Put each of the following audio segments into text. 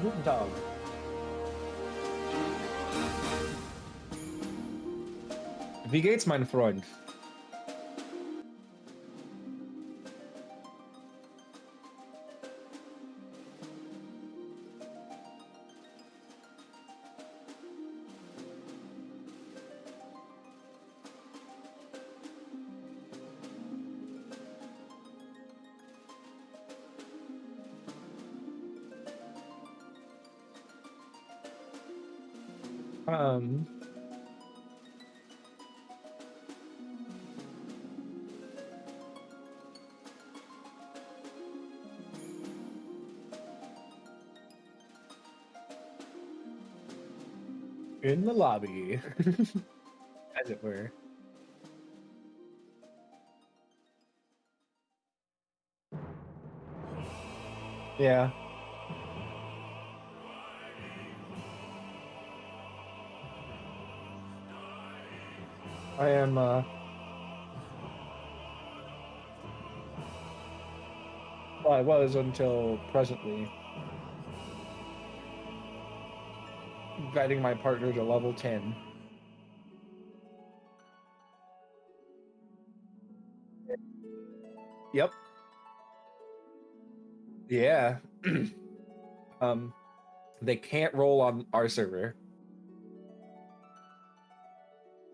Guten Tag. Wie geht's, mein Freund? Um, in the lobby, as it were. Yeah. I am, well, I was until presently guiding my partner to level 10. Yep. Yeah. um, they can't roll on our server.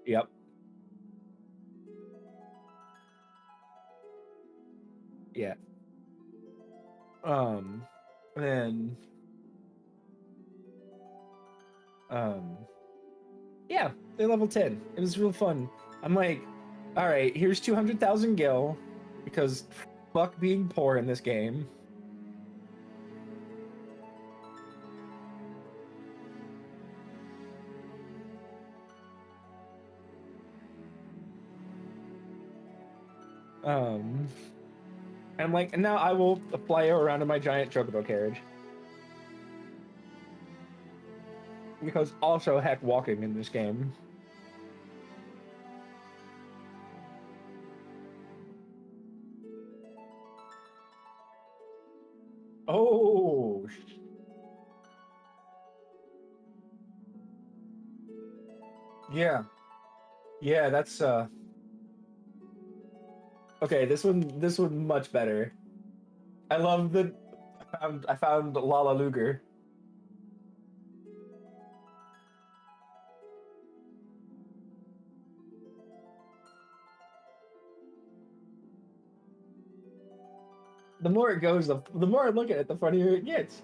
Yep. Yeah. Um, and um, yeah, they level 10. It was real fun. I'm like, all right, here's 200,000 gil because fuck being poor in this game. Um, and I'm like, and now I will fly around in my giant chocobo carriage. Because also, heck, walking in this game. Oh, yeah, yeah. That's okay. This one much better. I love the. I found Lala Luger. The more it goes, the more I look at it, the funnier it gets.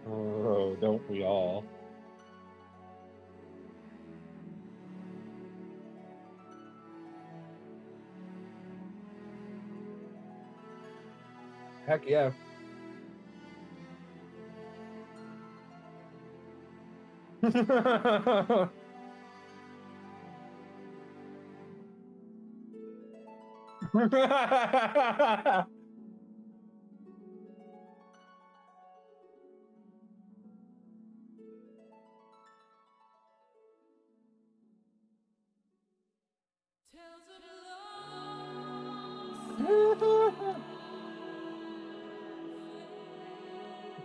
Oh, don't we all? Heck yeah.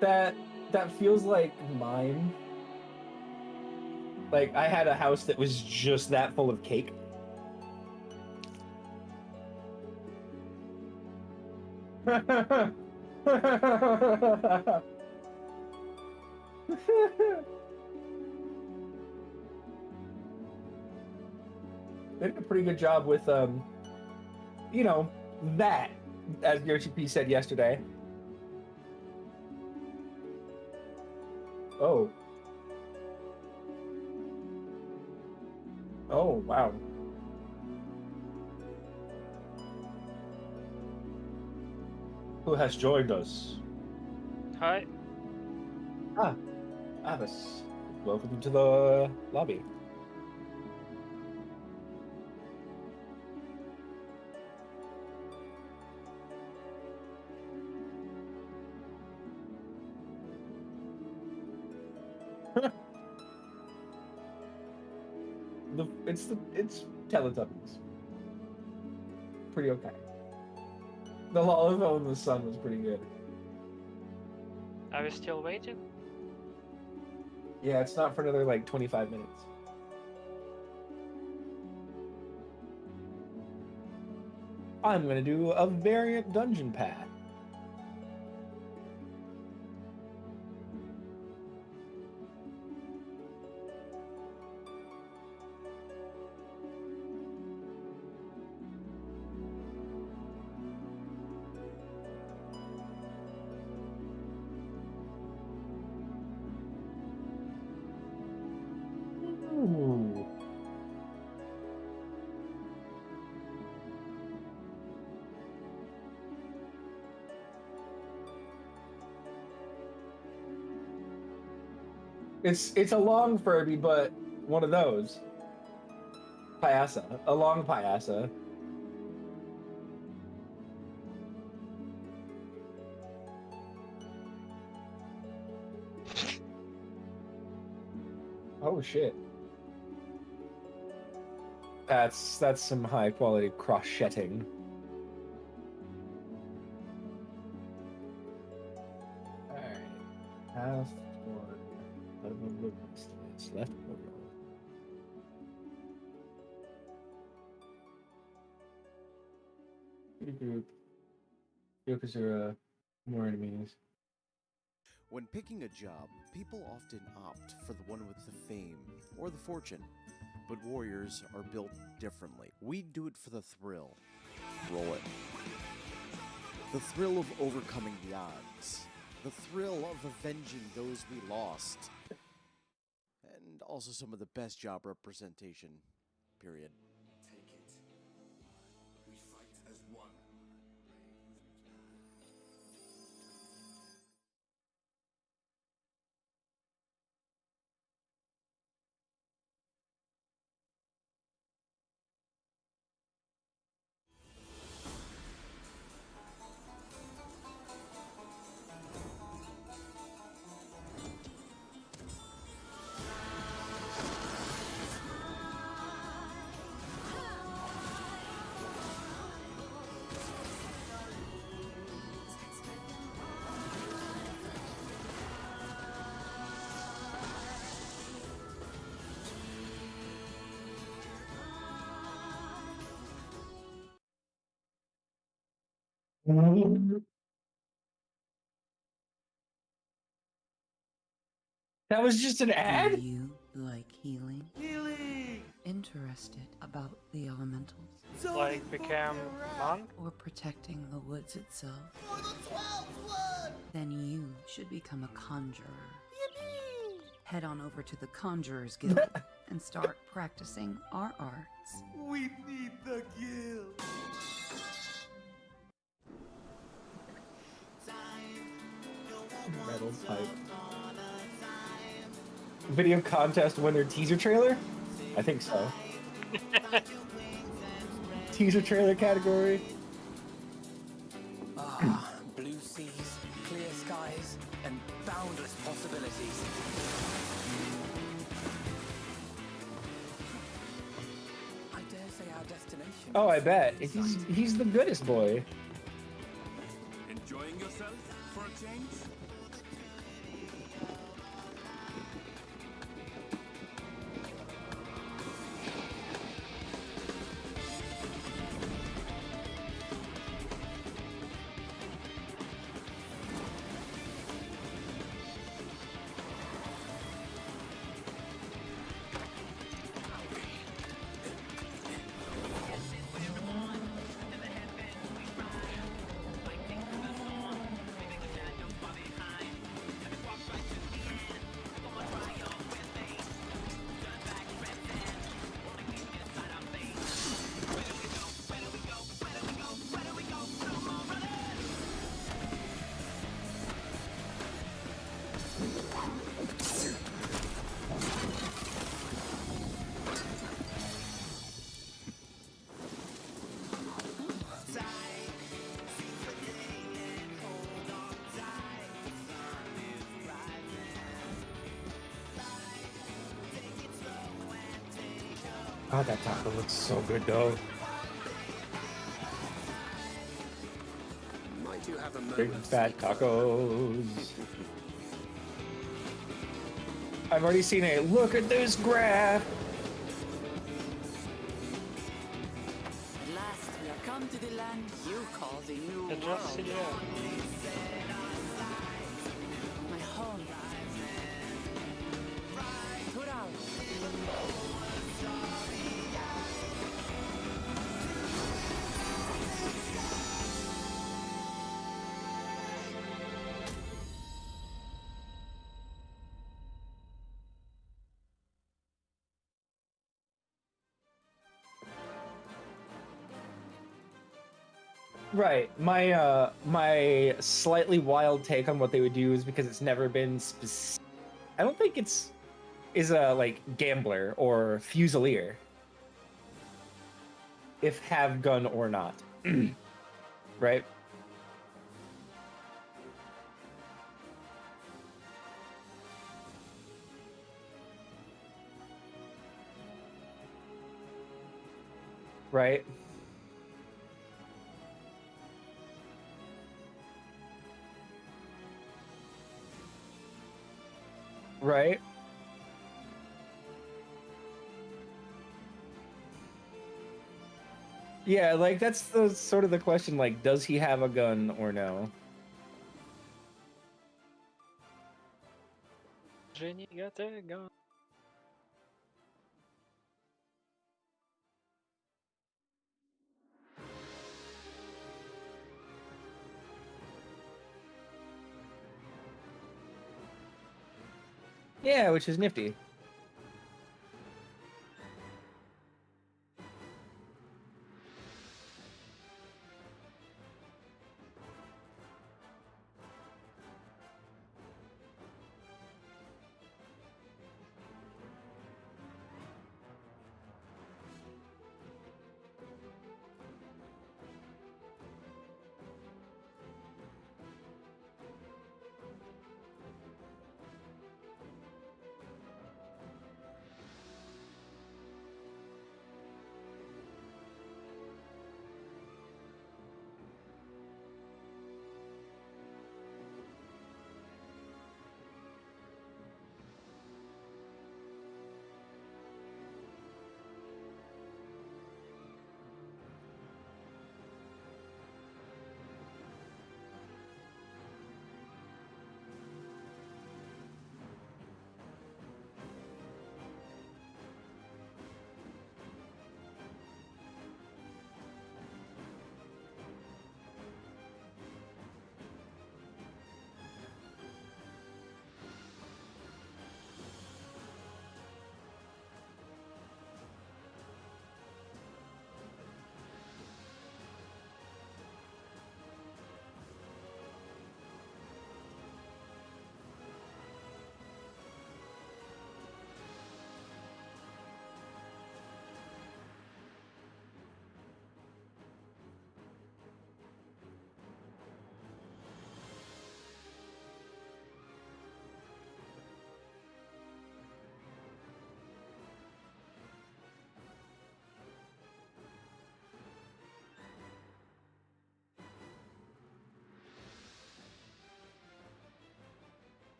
that that feels like mine. Like I had a house that was just that full of cake. They did a pretty good job with you know, that, as Yoshi P said yesterday. Oh. Oh, wow. Who has joined us? Hi. Ah, Abbas. Welcome to the lobby. It's Teletubbies. Pretty okay. The Lollipop in the Sun was pretty good. Are we still waiting? Yeah, it's not for another like 25 minutes. I'm gonna do a variant dungeon path. Ooh. It's a long Furby, but one of those. Pyasa. A long Pyasa. Oh shit. That's some high quality crocheting. Alright. Path toward level distance. Left portal. Group. Yokozura. More enemies. When picking a job, people often opt for the one with the fame or the fortune. But warriors are built differently. We do it for the thrill. Roll it. The thrill of overcoming the odds. The thrill of avenging those we lost. And also some of the best job representation, period. Take it. We fight as one. That was just an Do ad? you like healing? Healing! Interested about the elementals? Like become monk? Or protecting the woods itself? For the 12th one! Then you should become a conjurer. Head on over to the Conjurers Guild and start practicing our arts. We need the guild! Metal pipe. Video contest winner teaser trailer? I think so. Teaser trailer category. Ah, blue seas, clear skies, and boundless possibilities. I dare say our destination. Oh, I is bet. exciting. He's the goodest boy. Enjoying yourself for a change? Oh, that taco looks so good though. Might you have a Big moment? fat tacos. I've already seen a look at this graph. At last, we have come to the land you call the New I just see World. it. My home. Put out. Right. My slightly wild take on what they would do is because it's never been I don't think is a like gambler or fusilier. If have gun or not. Right? Right? Right? Yeah, like that's the sort of the question, like, does he have a gun or no? Jenny got a gun. Yeah, which is nifty.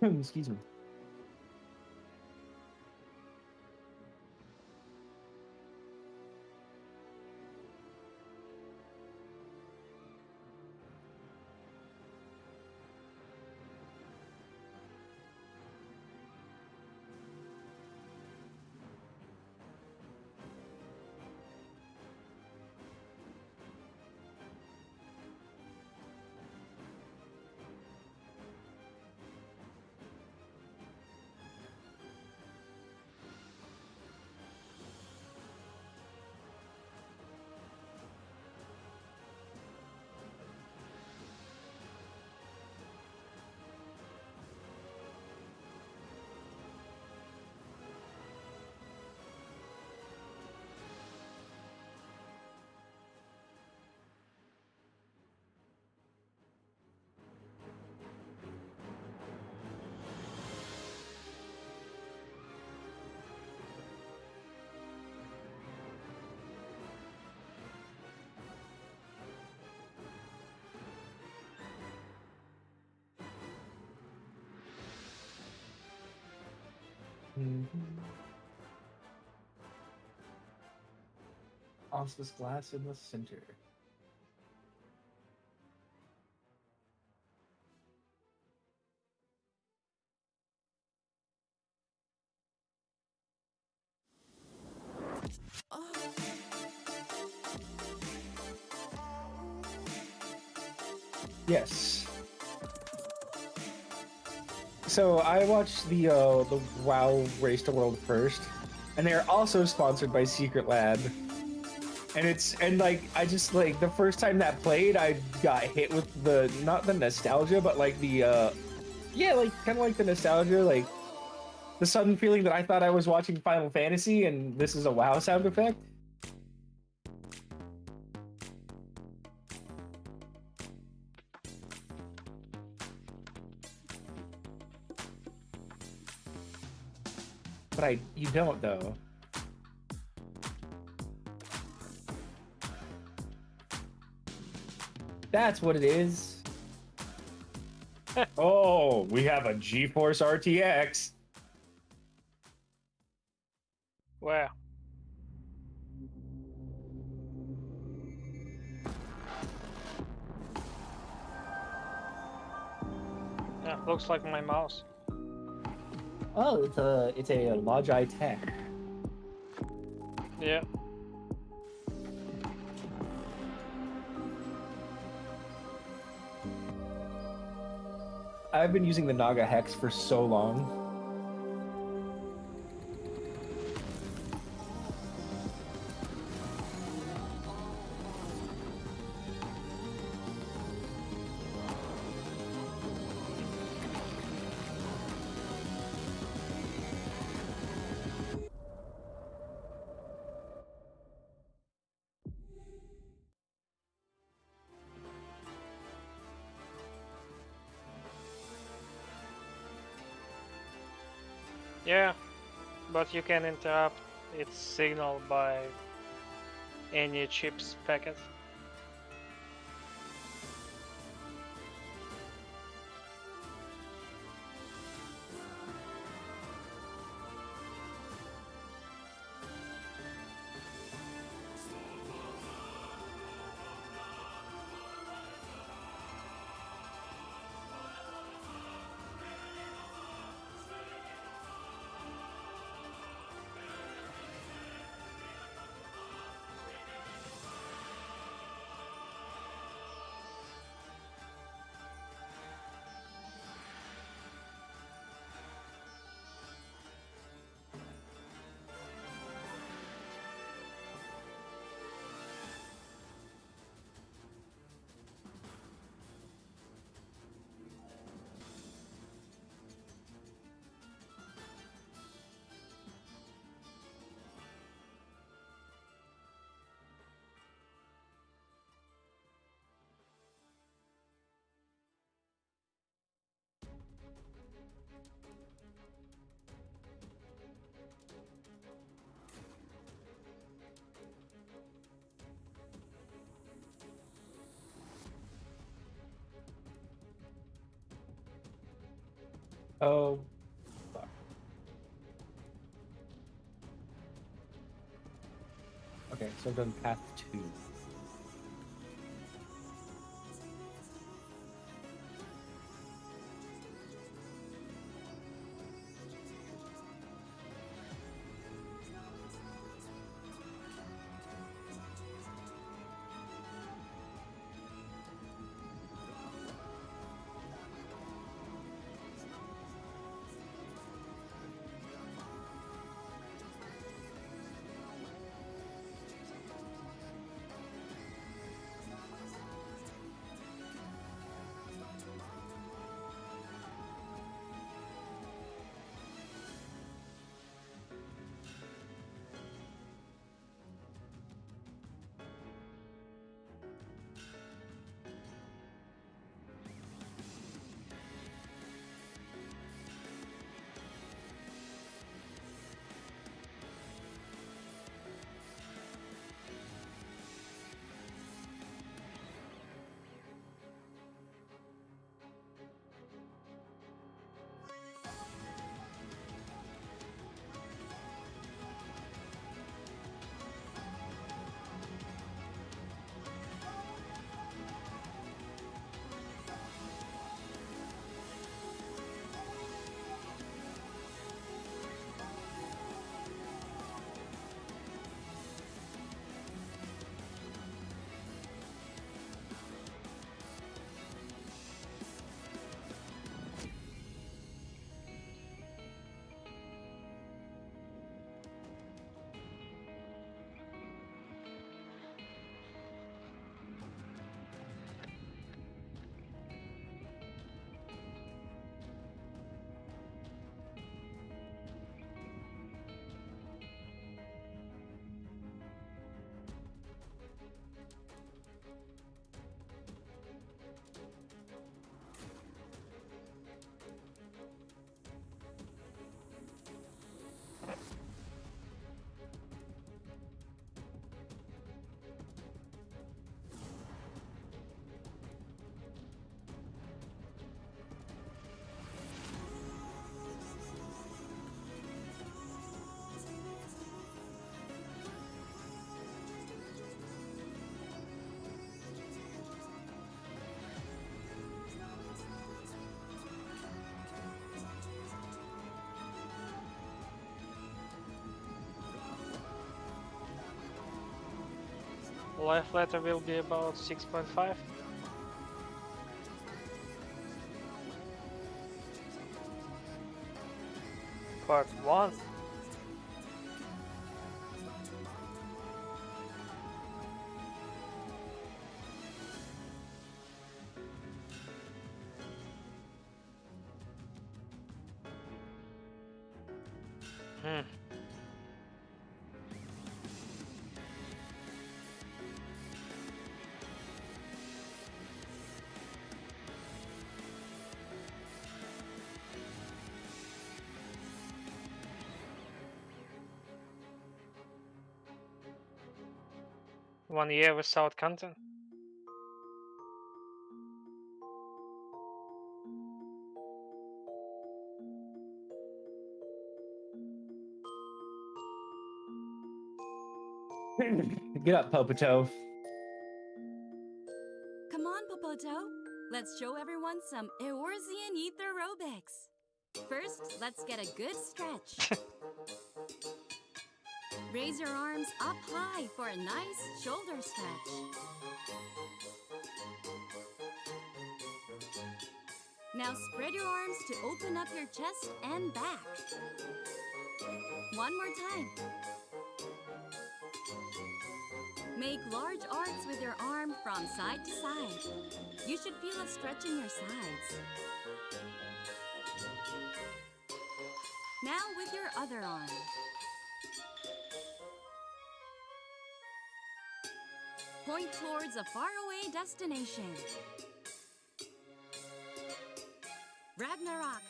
Excuse me. Mhm. Osmosis glass in the center. Yes. So I watched the WoW Race to World first, and they're also sponsored by Secret Lab. And like I just like the first time that played, I got hit with the not the nostalgia, but like the yeah, like kind of like the nostalgia, like the sudden feeling that I thought I was watching Final Fantasy and this is a WoW sound effect. But you don't though. That's what it is. Oh, we have a GeForce RTX. Where? Yeah, looks like my mouse. Oh, it's a Logi Tech. Yeah. I've been using the Naga Hex for so long. Yeah, but you can interrupt its signal by any chips packet. Oh, fuck. Okay, so I've done path 2. Life letter will be about 6.5. Part 1. Hmm. One year without content. Get up, Popoto. Come on, Popoto. Let's show everyone some Eorzean ether aerobics. First, let's get a good stretch. Raise your arms up high for a nice shoulder stretch. Now spread your arms to open up your chest and back. One more time. Make large arcs with your arm from side to side. You should feel a stretch in your sides. Now with your other arm. Point towards a faraway destination. Ragnarok,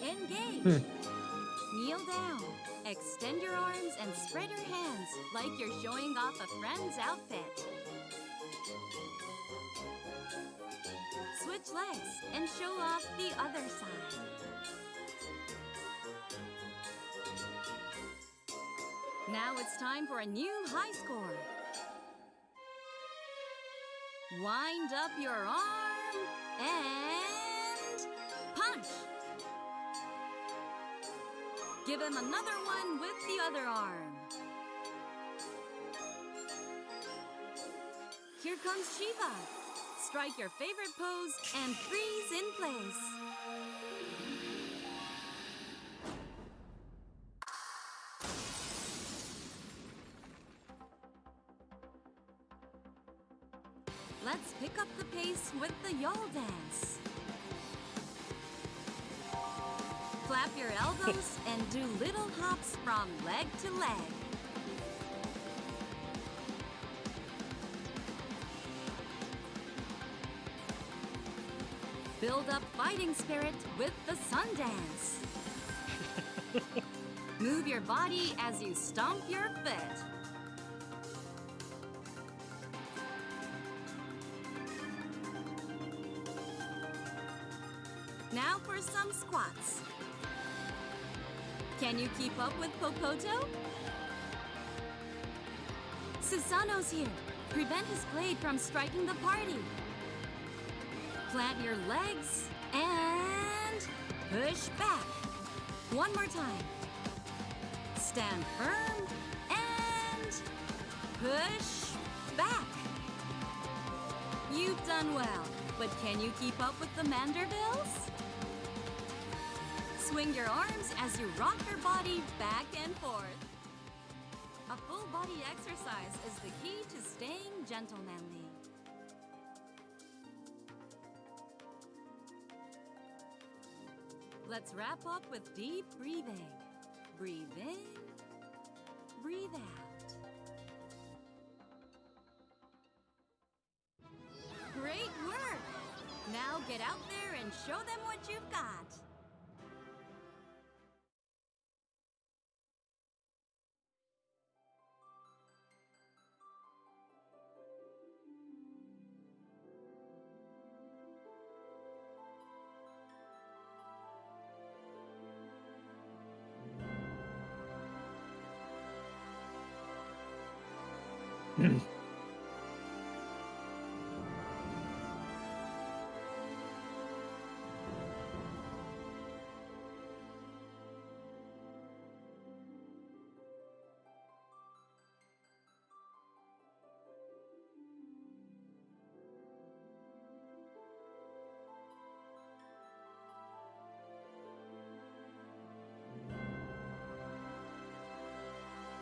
engage. Kneel down, extend your arms and spread your hands like you're showing off a friend's outfit. Switch legs and show off the other side. Now it's time for a new high score. Wind up your arm and punch. Give him another one with the other arm. Here comes Shiva. Strike your favorite pose and freeze in place. Let's pick up the pace with the Yol dance. Clap your elbows and do little hops from leg to leg. Build up fighting spirit with the sun dance. Move your body as you stomp your foot. Now for some squats. Can you keep up with Popoto? Susano's here. Prevent his blade from striking the party. Plant your legs and push back. One more time. Stand firm and push back. You've done well, but can you keep up with the Mandervilles? Swing your arms as you rock your body back and forth. A full body exercise is the key to staying gentlemanly. Let's wrap up with deep breathing. Breathe in, breathe out. Great work! Now get out there and show them what you've got.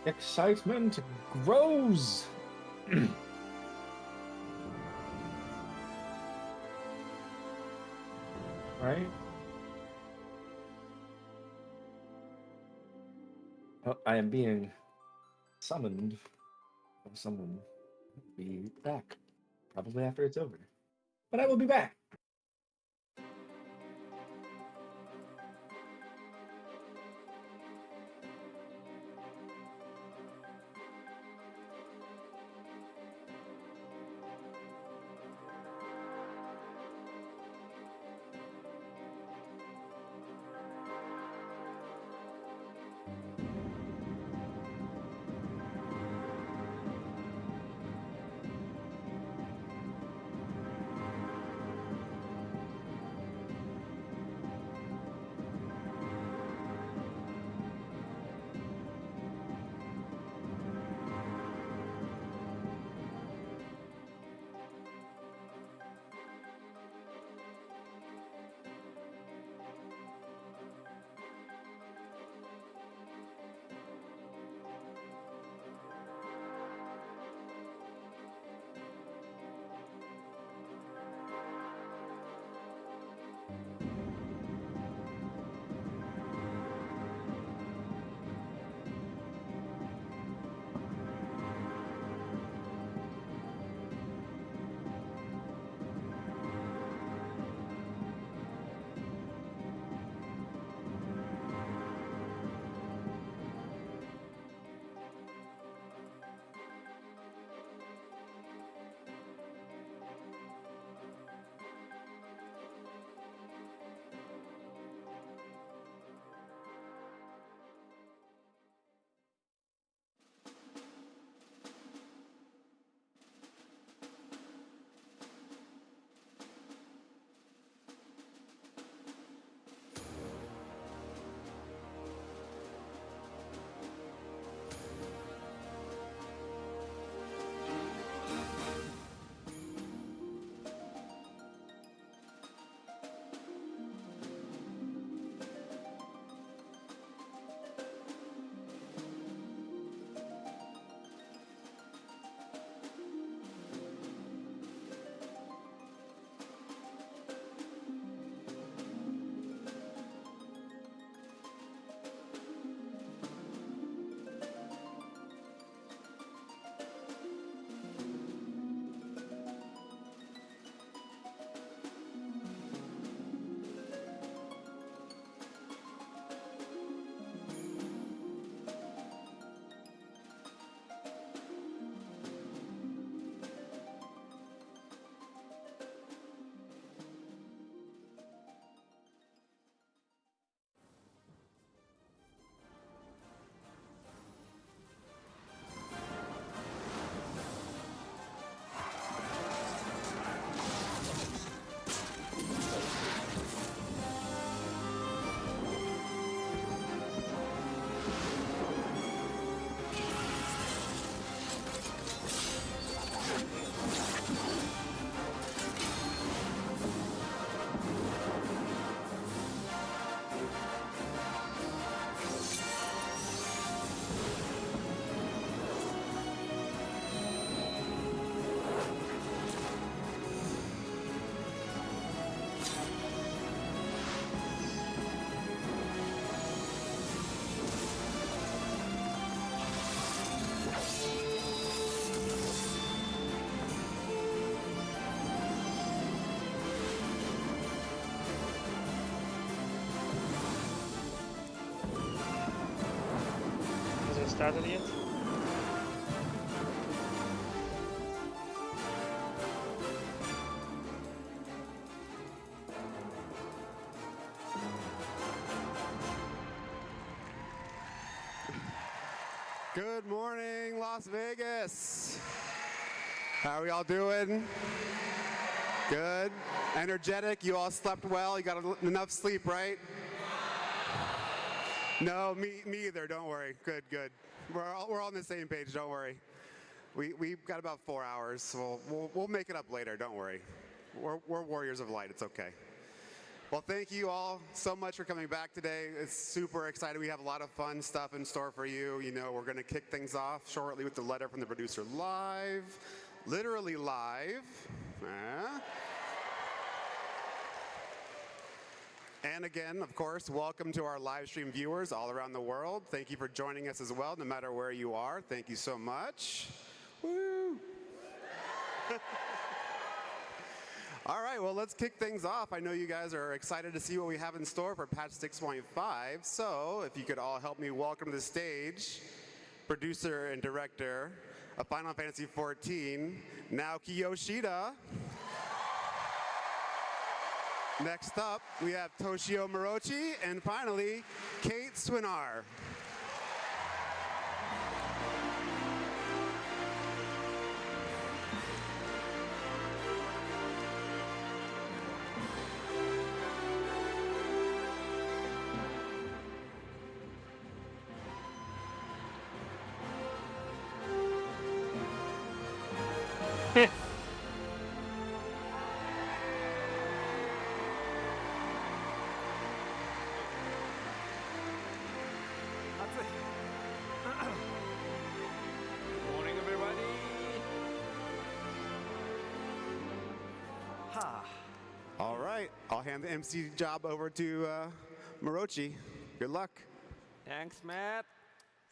Excitement grows. Right? Oh, I am being summoned from someone. Be back. Probably after it's over. But I will be back. Has it started yet? Good morning, Las Vegas. How are we all doing? Good. Energetic. You all slept well. You got enough sleep, right? No, me either. Don't worry. Good, good. We're all on the same page. Don't worry. We've got about 4 hours, so we'll make it up later. Don't worry. We're warriors of light. It's okay. Well, thank you all so much for coming back today. It's super exciting. We have a lot of fun stuff in store for you. You know, we're going to kick things off shortly with the letter from the producer live, literally live. And again, of course, welcome to our live stream viewers all around the world. Thank you for joining us as well, no matter where you are. Thank you so much. Woo! All right, well, let's kick things off. I know you guys are excited to see what we have in store for patch 6.5. So if you could all help me welcome to the stage, producer and director of Final Fantasy XIV, Naoki Yoshida. Next up, we have Toshio Morochi, and finally, Kate Swinar. Good morning, everybody. All right, I'll hand the MC job over to Morochi. Good luck. Thanks, Matt.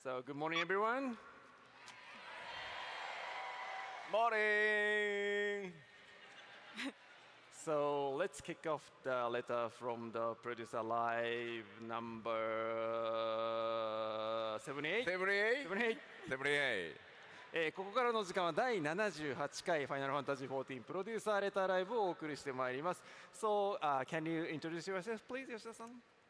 So, good morning, everyone. Morning. So, let's kick off the letter from the producer live number 78. 78. ここからの時間は第78回ファイナルファンタジー14プロデューサーレターライブをお送りしてまいります。So, can you introduce yourself, please, 吉田さん？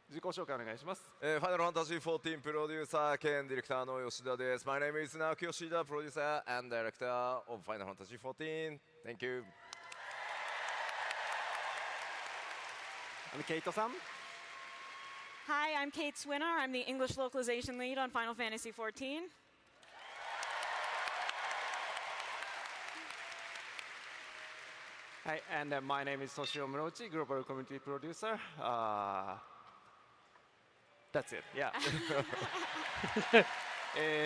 自己紹介お願いします。ファイナルファンタジー14プロデューサー兼ディレクターの吉田です。My name is Naoki Yoshida, producer and director of Final Fantasy XIV. Thank you. And Kate さん。Hi, I'm Kate Swinar. I'm the English localization lead on Final Fantasy XIV. Hi, and my name is Toshio Morochi, global community producer. That's it, yeah.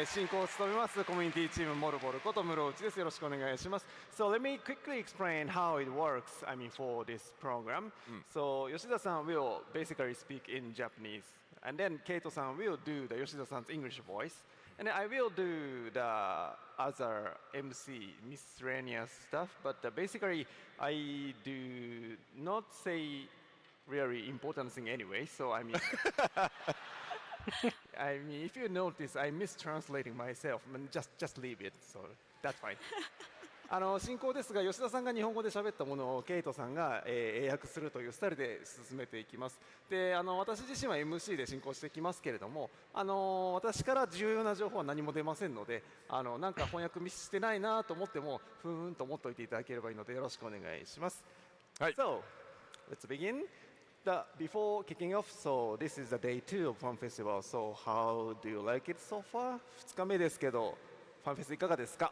進行を務めますコミュニティチームモルボルこと室内です。よろしくお願いします。So let me quickly explain how it works, I mean, for this program. So Yoshida-san will basically speak in Japanese, and then Keito-san will do the Yoshida-san's English voice, and then I will do the other MC miscellaneous stuff, but basically I do not say really important thing anyway, so I mean, I mean, if you notice, I'm mistranslating myself, just leave it, so that's fine. 進行ですが、吉田さんが日本語で喋ったものをケイトさんが、英訳するというスタイルで進めていきます。で、私自身は MC で進行していきますけれども、私から重要な情報は何も出ませんので、なんか翻訳ミスしてないなと思っても、ふーんと思っておいていただければいいので、よろしくお願いします。はい。So, let's begin. Before kicking off, so this is the day 2 of Fan Festival. So how do you like it so far? 2日目ですけど、ファンフェスいかがですか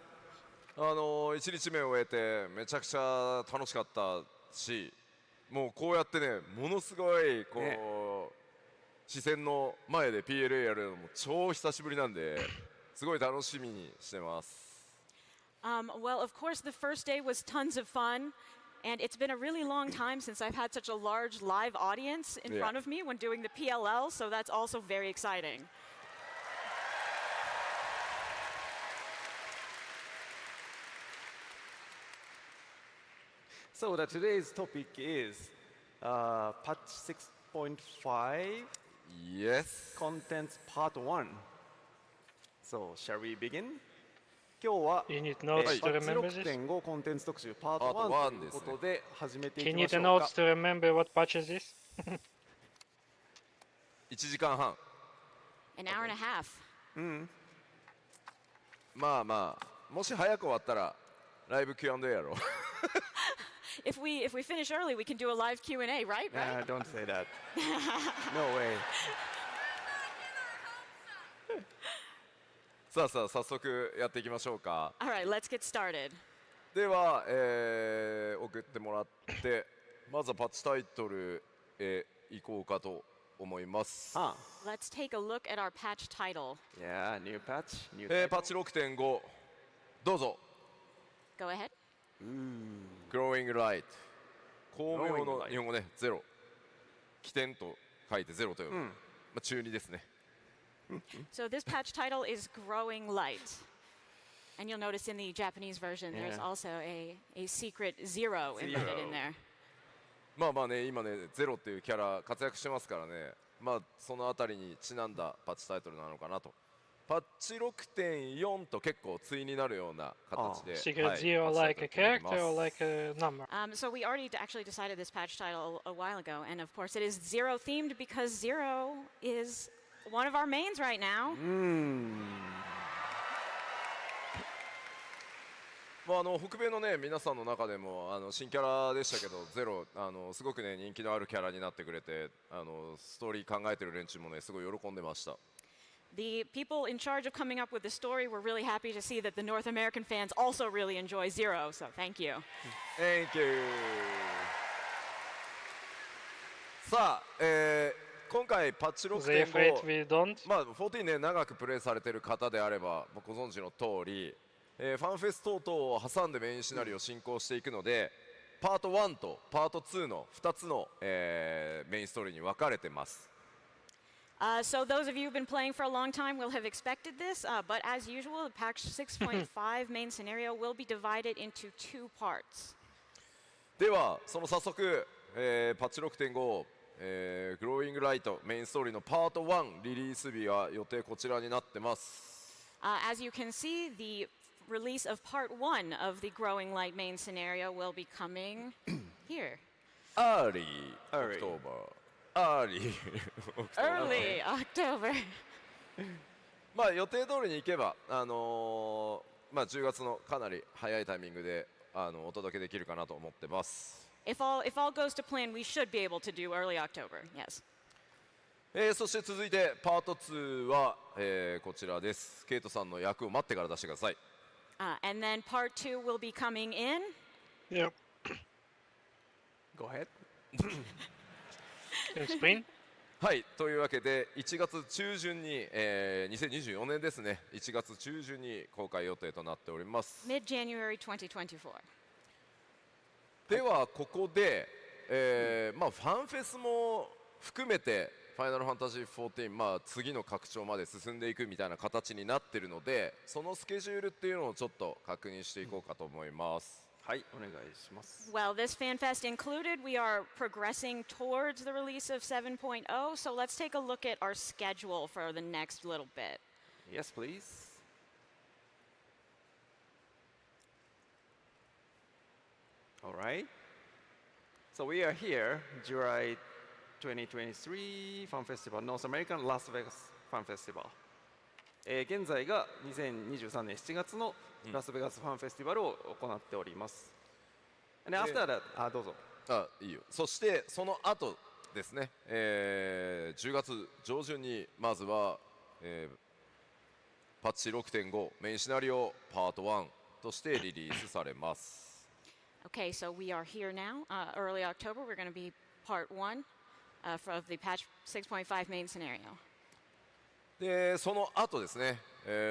1日目を終えてめちゃくちゃ楽しかったし、もうこうやってね、ものすごいこう、ね、視線の前で PLA やるのも超久しぶりなんで、すごい楽しみにしてます。Well, of course, the first day was tons of fun. And it's been a really long time since I've had such a large live audience in front of me when doing the PLL, so that's also very exciting. So today's topic is patch 6.5. Yes. Contents part 1. So shall we begin? 今日は、You need notes to remember this? 6.5 コンテンツ特集パート1ということで始めていき Can ま you しょ need う notes か。to remember what patch is this? 1時間半。An hour and a half. まあまあ、もし早く終わったらライブ Q&A やろう。If we finish early, we can do a live Q&A, right? Nah, don't say that. No way. さあさあ早速やっていきましょうか。All right, let's get started. では、送ってもらって、まずはパッチタイトルへ行こうかと思います。Ah, Let's take a look at our patch title. yeah, new patch, new パッ title. チ6.5 どうぞ。 Go ahead. Growing Light 巧妙 Growing の Light 日本語ねゼロ起点と書いてゼロと読む、まあ、中2ですね。 So this patch title is Growing Light. And you'll notice in the Japanese version, there's Yeah. also a secret zero embedded in there. まあまあね今ねゼロっていうキャラ活躍してますからね、まあそのあたりにちなんだパッチタイトルなのかなと。パッチ 6.4 と結構対になるような形で、 Secret Zero パッ like チ a タイトル character 決めて or ます。 like a number? So we already actually decided this patch title a while ago, and of course it is Zero themed because Zero is one of our mains right now. まあ、北米のね皆さんの中でも新キャラでしたけどゼロすごくね人気のあるキャラになってくれてストーリー考えてる連中もねすごい喜んでました。 The people in charge of coming up with the story were really happy to see that the North American fans also really enjoy Zero, so thank you. Thank you さあ、今回パッチ They afraid 6.5 we don't? まあ14ね長くプレイされてる方であればご存知の通り、ファンフェス等々を挟んでメインシナリオを進行していくので、パート1とパート2の2つの、メインストーリーに分かれてます。 So those of you who've been playing for a long time will have expected this, but as usual, the patch 6.5 main scenario will be divided into two parts. ではその早速、パッチ 6.5、グローイングライトメインストーリーのパート1リリース日は予定こちらになってます。 As you can see, the release of part 1 of the Growing Light main scenario will be coming here. Early October Early Early October. まあ予定通りにいけばまあ10月のかなり早いタイミングでお届けできるかなと思ってます。 If all goes to plan, we should be able to do early October. Yes. そして続いてパート2は、こちらです。ケイトさんの役を待ってから出してください。 And then part 2 will be coming in. Yep. Go ahead. In spring? はいというわけで1月中旬に、2024年ですね1月中旬に公開予定となっております。 Mid-January 2024. ではここで、まあファンフェスも含めてファイナルファンタジー14、まあ、次の拡張まで進んでいくみたいな形になっているのでそのスケジュールっていうのをちょっと確認していこうかと思います。はい、お願いします。 Well, this FanFest included, we are progressing towards the release of 7.0, so let's take a look at our schedule for the next little bit. Yes, please. All right. So we are here, July 2023 Fan Festival, North American Las Vegas Fan Festival. 現在が2023年7月のラスベガスファンフェスティバルを行っております。And after that、どうぞ。いいよ。そしてその後ですね、10月上旬にまずは、パッチ 6.5 メインシナリオパート1としてリリースされます。Okay, so we are here now. Early October, we're going to be part 1 of the patch 6.5 main scenario. でその後ですね、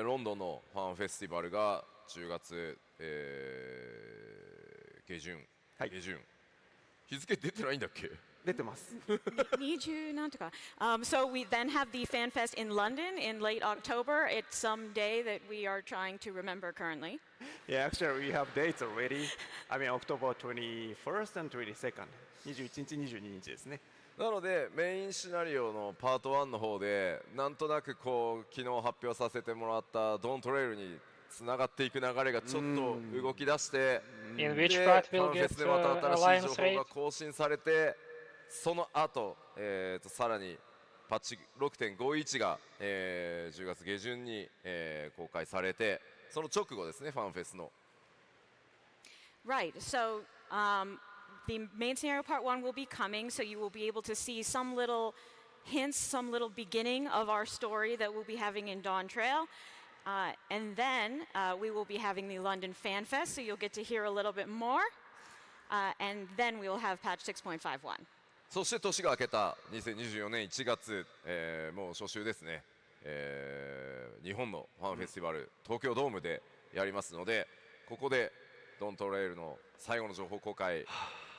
ロンドンのファンフェスティバルが10月、下旬、下旬日付出てないんだっけ？出てます。20なんとか。So we then have the FanFest in London in late October. It's some day that we are trying to remember currently. Yeah, actually we have dates already. I mean October 21st and 22nd. 21日、22日ですね。なのでメインシナリオのパート1の方でなんとなくこう昨日発表させてもらったドントレイルにつながっていく流れがちょっと動き出してで In フ which ァ part ン will フェ get スでまた Alliance 新しい情報 raid? が更新されてその後、さらにパッチ 6.51 が、10月下旬に、公開されてその直後ですねファンフェスの。 Right. So the main scenario part 1 will be coming, so you will be able to see some little hints, some little beginning of our story that we'll be having in Dawn Trail. And then we will be having the London Fan Fest, so you'll get to hear a little bit more. And then we will have patch 6.51. そして年が明けた2024年1月、もう初週ですね、日本のファンフェスティバル、東京ドームでやりますので、ここでドントレイルの最後の情報公開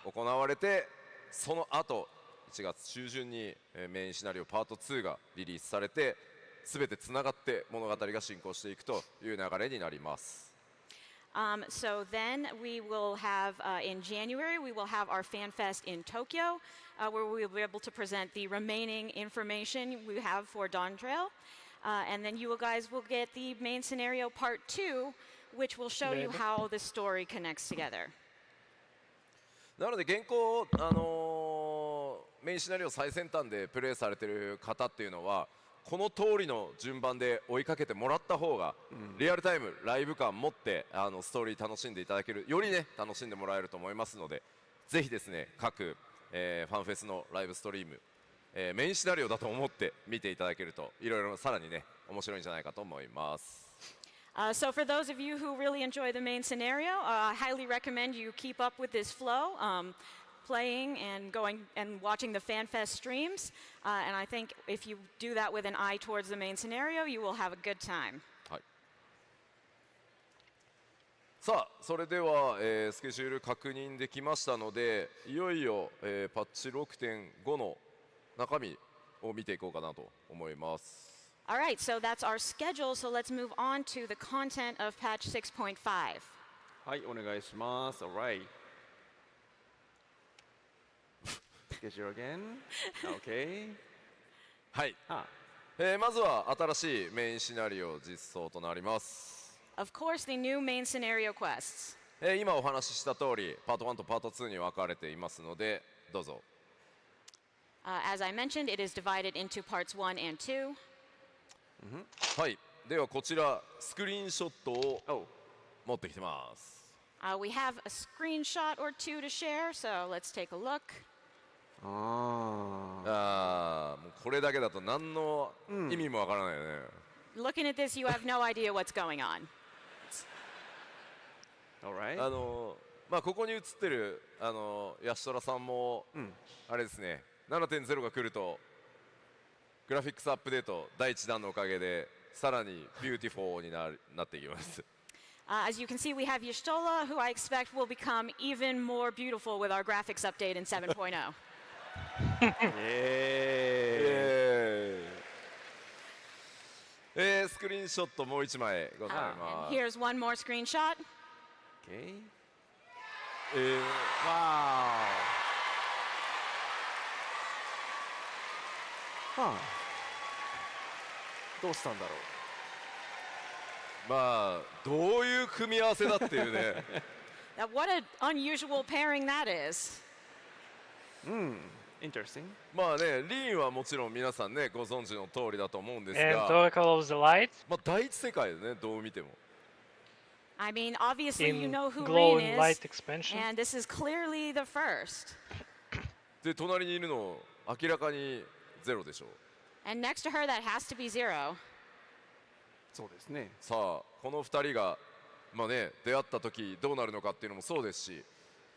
行われて、その後1月中旬にメインシナリオパート2がリリースされて、全てつながって物語が進行していくという流れになります。So then we will have, in January, we will have our FanFest in Tokyo, where we will be able to present the remaining information we have for Dawn Trail. And then you guys will get the main scenario part 2, which will show you how the story connects together. なので現行、メインシナリオ最先端でプレイされている方っていうのは、この通りの順番で追いかけてもらった方が、リアルタイムライブ感持ってストーリー楽しんでいただける、よりね楽しんでもらえると思いますので、ぜひですね各、ファンフェスのライブストリーム、メインシナリオだと思って見ていただけると、いろいろさらにね面白いんじゃないかと思います。So for those of you who really enjoy the main scenario, I highly recommend you keep up with this flow, playing and going and watching the FanFest streams. And I think if you do that with an eye towards the main scenario, you will have a good time. はい、さあそれでは、スケジュール確認できましたので、いよいよ、パッチ 6.5 の中身を見ていこうかなと思います。All right, so that's our schedule. So let's move on to the content of patch 6.5. はい、お願いします。Alright. Schedule again. Okay. はい、まずは新しいメインシナリオ実装となります。Of course, the new main scenario quests. 今お話しした通り、パート1とパート2に分かれていますので、どうぞ。As I mentioned, it is divided into parts 1 and 2. はい、ではこちらスクリーンショットを持ってきてます。We have a screenshot or two to share, so let's take a look. もうこれだけだと何の意味もわからないよね。Looking at this, you have no idea what's going on. Alright. まあここに映ってるヤシトラさんも、あれですね、7.0 が来るとグラフィックスアップデート第1弾のおかげでさらにビューティフォーになっていきます。As you can see, we have Yashtola, who I expect will become even more beautiful with our graphics update in 7.0. スクリーンショットもう1枚ございます。Here's one more screenshot. Okay. Wow. どうしたんだろう。まあどういう組み合わせだっていうね。Now, what an unusual pairing that is. Interesting. まあね、リーンはもちろん皆さんねご存知の通りだと思うんですが、 And Oracle of the Light まあ第一世界でねどう見ても。I mean, obviously you in know who Glow Rain and is, Light expansion. and this is clearly the first. で隣にいるの明らかにゼロでしょう。 And next to her, that has to be Zero. そうですね。さあこの2人がまあね出会った時どうなるのかっていうのもそうですし、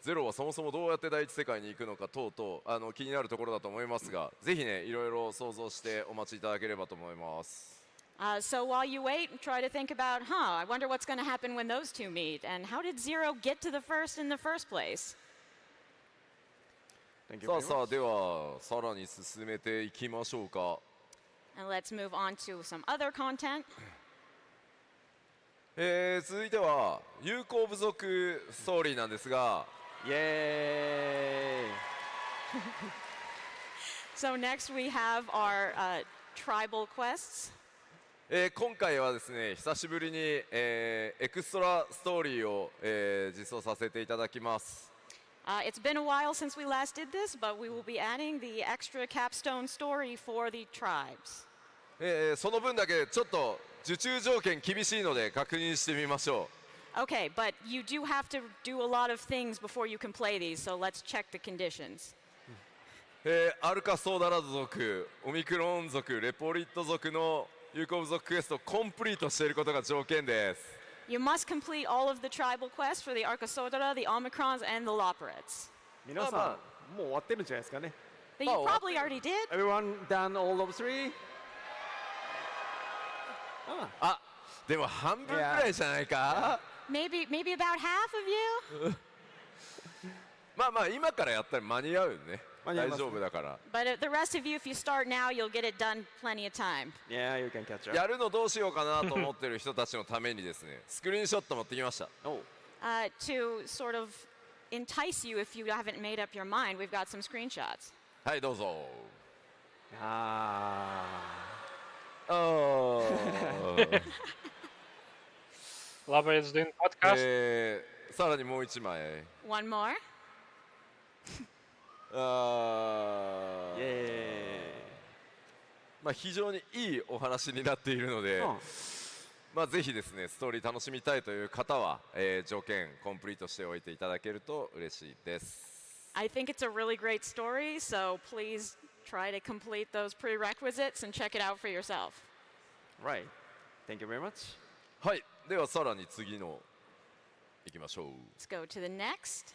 ゼロはそもそもどうやって第一世界に行くのか等々気になるところだと思いますが、ぜひねいろいろ想像してお待ちいただければと思います。So while you wait, try to think about, I wonder what's going to happen when those two meet, and how did Zero get to the first in the first place? さあさあではさらに進めていきましょうか。 And let's move on to some other content. 続いては友好部族ストーリーなんですが、イエーイ。So next we have our tribal quests. 今回はですね久しぶりに、エクストラストーリーを、実装させていただきます。It's been a while since we last did this, but we will be adding the extra capstone story for the tribes. その分だけちょっと受注条件厳しいので確認してみましょう。 Okay, but you do have to do a lot of things before you can play these, so let's check the conditions. アルカソーダラド族、オミクロン族、レポリット族の友好部族クエストをコンプリートしていることが条件です。 You must complete all of the tribal quests for the Arcosodra, the Omicrons, and the Loporets. 皆さん、もう終わってるんじゃないですかね。But you probably already did. Everyone done all of three? あ、でも半分くらいじゃないか。Maybe about half of you. まあまあ今からやったら間に合うよね。大丈夫だから。But the rest of you, if you start now, you'll get it done plenty of time. Yeah, you can catch up. やるのどうしようかなと思ってる人たちのためにですね、スクリーンショット持ってきました。To sort of entice you if you haven't made up your mind, we've got some screenshots. はい、どうぞ。Lover is doing podcast. さらにもう一枚。One more. まあ非常にいいお話になっているので、まあぜひですねストーリー楽しみたいという方は、条件コンプリートしておいていただけると嬉しいです。I think it's a really great story, so please try to complete those prerequisites and check it out for yourself. Right. Thank you very much. はい。ではさらに次の行きましょう。Let's go to the next.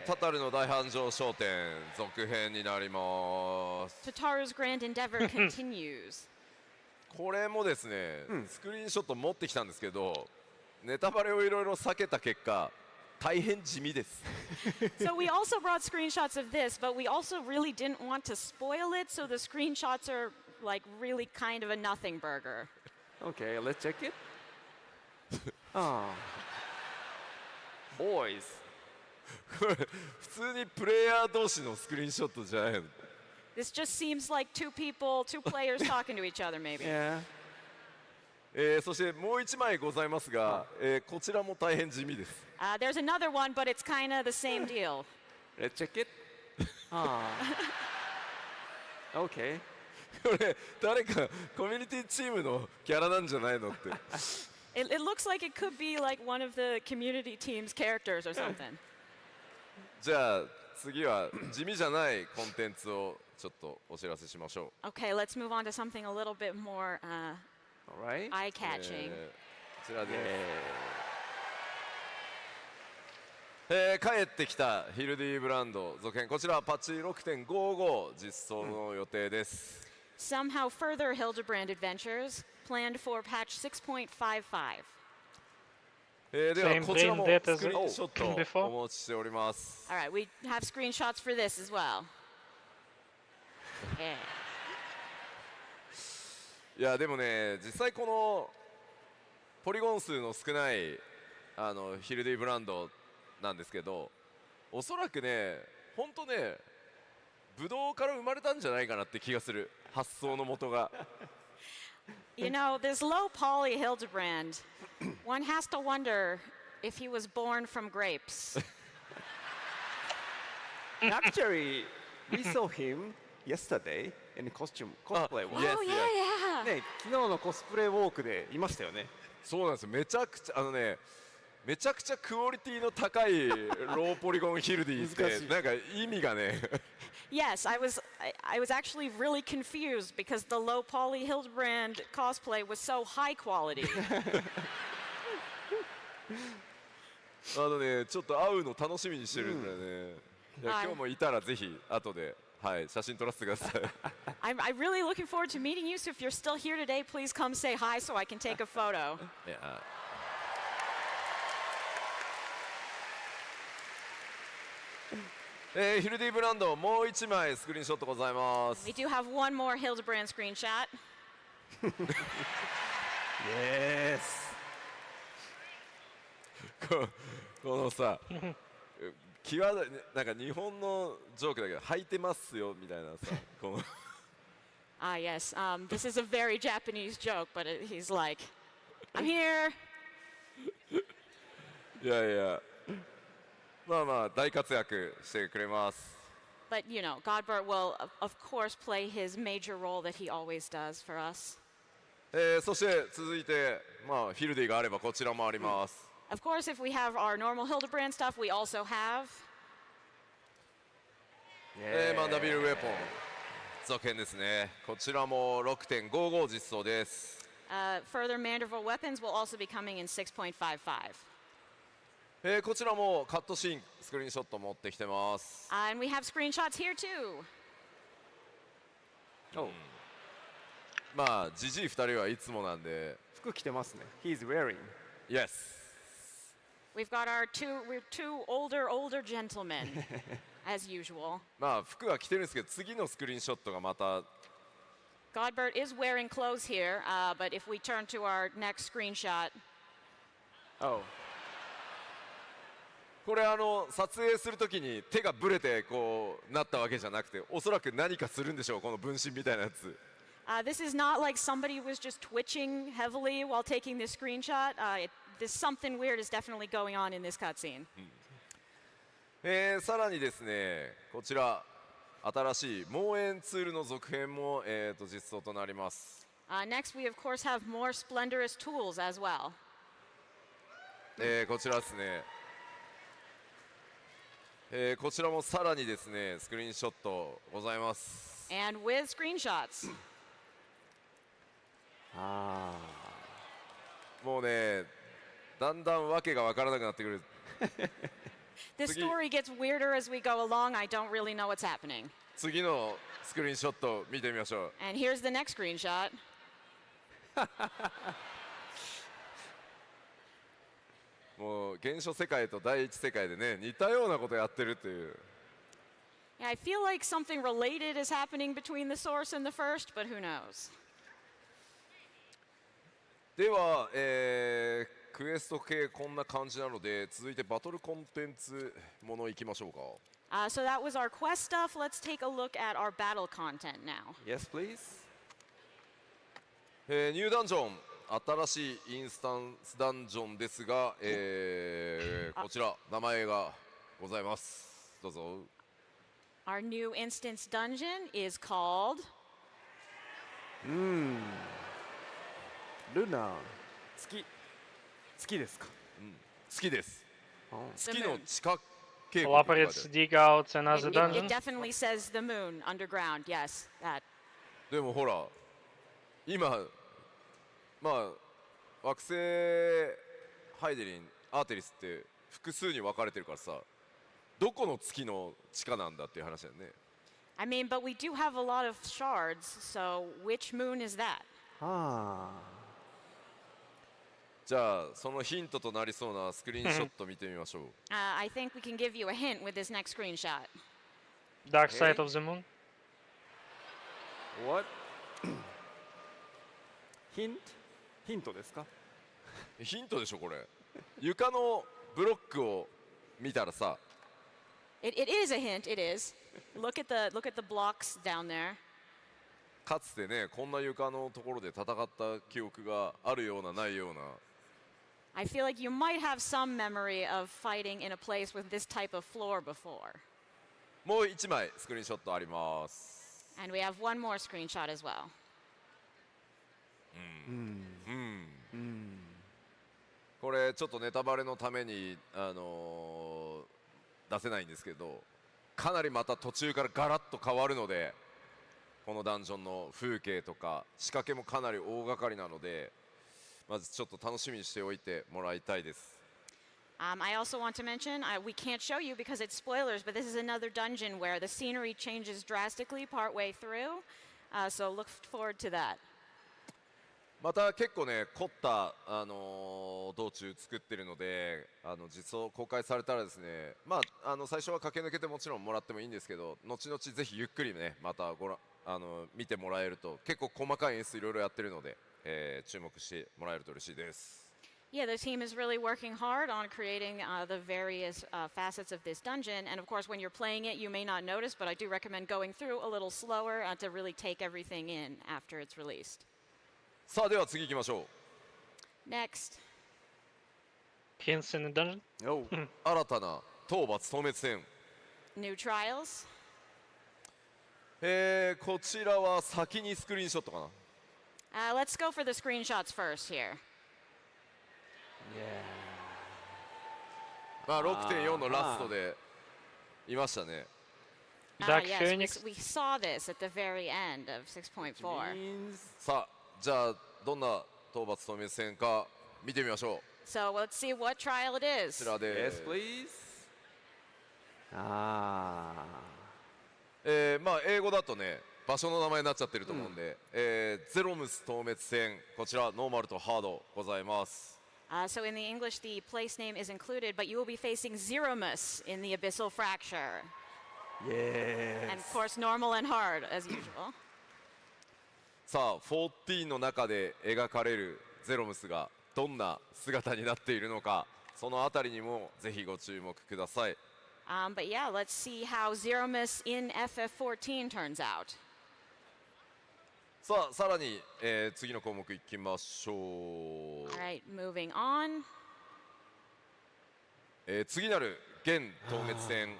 タタルの大繁盛商店続編になります。 Tataru's grand endeavor continues. これもですね、スクリーンショット持ってきたんですけど、ネタバレをいろいろ避けた結果、大変地味です。So we also brought screenshots of this, but we also really didn't want to spoil it, so the screenshots are like really kind of a nothing burger. Okay, let's check it. Boys. これ普通にプレイヤー同士のスクリーンショットじゃないの。This just seems like two players talking to each other, maybe. Yeah. そしてもう一枚ございますが、こちらも大変地味です。There's another one, but it's kind of the same deal. Let's check it. Okay. これ誰かコミュニティチームのキャラなんじゃないのって。It looks like it could be like one of the community team's characters or something. じゃあ次は地味じゃないコンテンツをちょっとお知らせしましょう。Okay, let's move on to something a little bit more Alright. eye-catching. こちらで、帰ってきたヒルディブランド続編、こちらはパッチ 6.55 実装の予定です。Somehow further Hildebrand adventures planned for patch 6.55. ではこちらもスクリーンショットお持ちしております。All right, we have screenshots for this as well. Yeah. いやでもね、実際このポリゴン数の少ないヒルディブランドなんですけど、おそらくね、本当ね、ブドウから生まれたんじゃないかなって気がする、発想の元が。You know, this low poly Hildebrand, one has to wonder if he was born from grapes. Actually, we saw him yesterday in costume cosplay walk. Oh, yeah, yeah. ね、昨日のコスプレウォークでいましたよね。そうなんですよ。めちゃくちゃめちゃくちゃクオリティの高いローポリゴンヒルディってなんか意味がね。Yes, I was actually really confused because the low poly Hildebrand cosplay was so high quality. ね、ちょっと会うの楽しみにしてるんだよね。今日もいたらぜひ後で、はい、写真撮らせてください。I'm really looking forward to meeting you. So if you're still here today, please come say hi so I can take a photo. ヒルディブランドもう一枚スクリーンショットございます。 We do have one more Hildebrand screenshot. Yes. このさ、なんか日本のジョークだけど履いてますよみたいなさ、この。Ah, yes. This is a very Japanese joke, but he's like, I'm here. いやいや。まあまあ大活躍してくれます。But you know, Godbert will of course play his major role that he always does for us. そして続いてまあヒルディがあればこちらもあります。Of course, if we have our normal Hildebrand stuff, we also have. マンダビルウェポン続編ですね。こちらも 6.55 実装です。Further Manderville weapons will also be coming in 6.55. こちらもカットシーンスクリーンショット持ってきてます。And we have screenshots here too. まあジジイ2人はいつもなんで。服着てますね。He's wearing. Yes. We're two older gentlemen, as usual. まあ服は着てるんですけど、次のスクリーンショットがまた。Godbert is wearing clothes here, but if we turn to our next screenshot. Oh. これ撮影するときに手がブレてこうなったわけじゃなくて、おそらく何かするんでしょう、この分身みたいなやつ。This is not like somebody was just twitching heavily while taking this screenshot. Something weird is definitely going on in this cutscene. さらにですね、こちら新しい望遠ツールの続編も、実装となります。Next, we of course have more splendorous tools as well. こちらですね。こちらもさらにですね、スクリーンショットございます。And with screenshots. もうね、だんだんわけがわからなくなってくる。This story gets weirder as we go along. I don't really know what's happening. 次のスクリーンショット見てみましょう。And here's the next screenshot. もう原初世界と第一世界でね、似たようなことやってるという。Yeah, I feel like something related is happening between the source and the first, but who knows? では、クエスト系こんな感じなので、続いてバトルコンテンツものいきましょうか。So that was our quest stuff. Let's take a look at our battle content now. Yes, please. ニューダンジョン、新しいインスタンスダンジョンですが、こちら名前がございます。どうぞ。Our new instance dungeon is called. Luna. 月ですか。月です。月の地下渓谷。Collaborates dig out another dungeon. It definitely says the moon underground. Yes, that. でもほら、今、まあ惑星ハイデリン、アーテリスって複数に分かれてるからさ、どこの月の地下なんだっていう話だよね。I mean, but we do have a lot of shards, so which moon is that? じゃあそのヒントとなりそうなスクリーンショット見てみましょう。I think we can give you a hint with this next screenshot. Dark side of the moon. What? Hint? ヒントですか？ヒントでしょこれ。床のブロックを見たらさ。It is a hint. It is. Look at the blocks down there. かつてね、こんな床のところで戦った記憶があるようなないような。I feel like you might have some memory of fighting in a place with this type of floor before. もう一枚スクリーンショットあります。And we have one more screenshot as well. これちょっとネタバレのために出せないんですけど、かなりまた途中からガラッと変わるので、このダンジョンの風景とか仕掛けもかなり大掛かりなので、まずちょっと楽しみにしておいてもらいたいです。I also want to mention, we can't show you because it's spoilers, but this is another dungeon where the scenery changes drastically partway through, so look forward to that. また結構ね凝った、道中作ってるので、実装公開されたらですね、まあ、最初は駆け抜けてもちろんもらってもいいんですけど、後々ぜひゆっくりねまた見てもらえると、結構細かい演出いろいろやってるので、注目してもらえると嬉しいです。Yeah, the team is really working hard on creating the various facets of this dungeon, and of course when you're playing it you may not notice, but I do recommend going through a little slower to really take everything in after it's released. さあでは次行きましょう。 Next. Hints in the dungeon. 新たな討伐透滅戦。 New trials. こちらは先にスクリーンショットかな。Let's go for the screenshots first here. まあ 6.4 のラストでいましたね。Yes, we saw this at the very end of 6.4. さあじゃあどんな討伐透滅戦か見てみましょう。 So let's see what trial it こ is. ちらで Yes, す。 please. あまあ英語だとね場所の名前になっちゃってると思うんで、ゼロムス透滅戦、こちらノーマルとハードございます。 So in the English, the place name is included, but you will be facing Zeromus in the Abyssal Fracture. ー Yes. And of course, normal and hard, as usual. さあ14の中で描かれるゼロムスがどんな姿になっているのか、そのあたりにもぜひご注目ください。 But yeah, let's see how Zeromus in FF14 turns out. さあさらに、次の項目いきましょう。 All right, moving on. 次なる現透滅戦、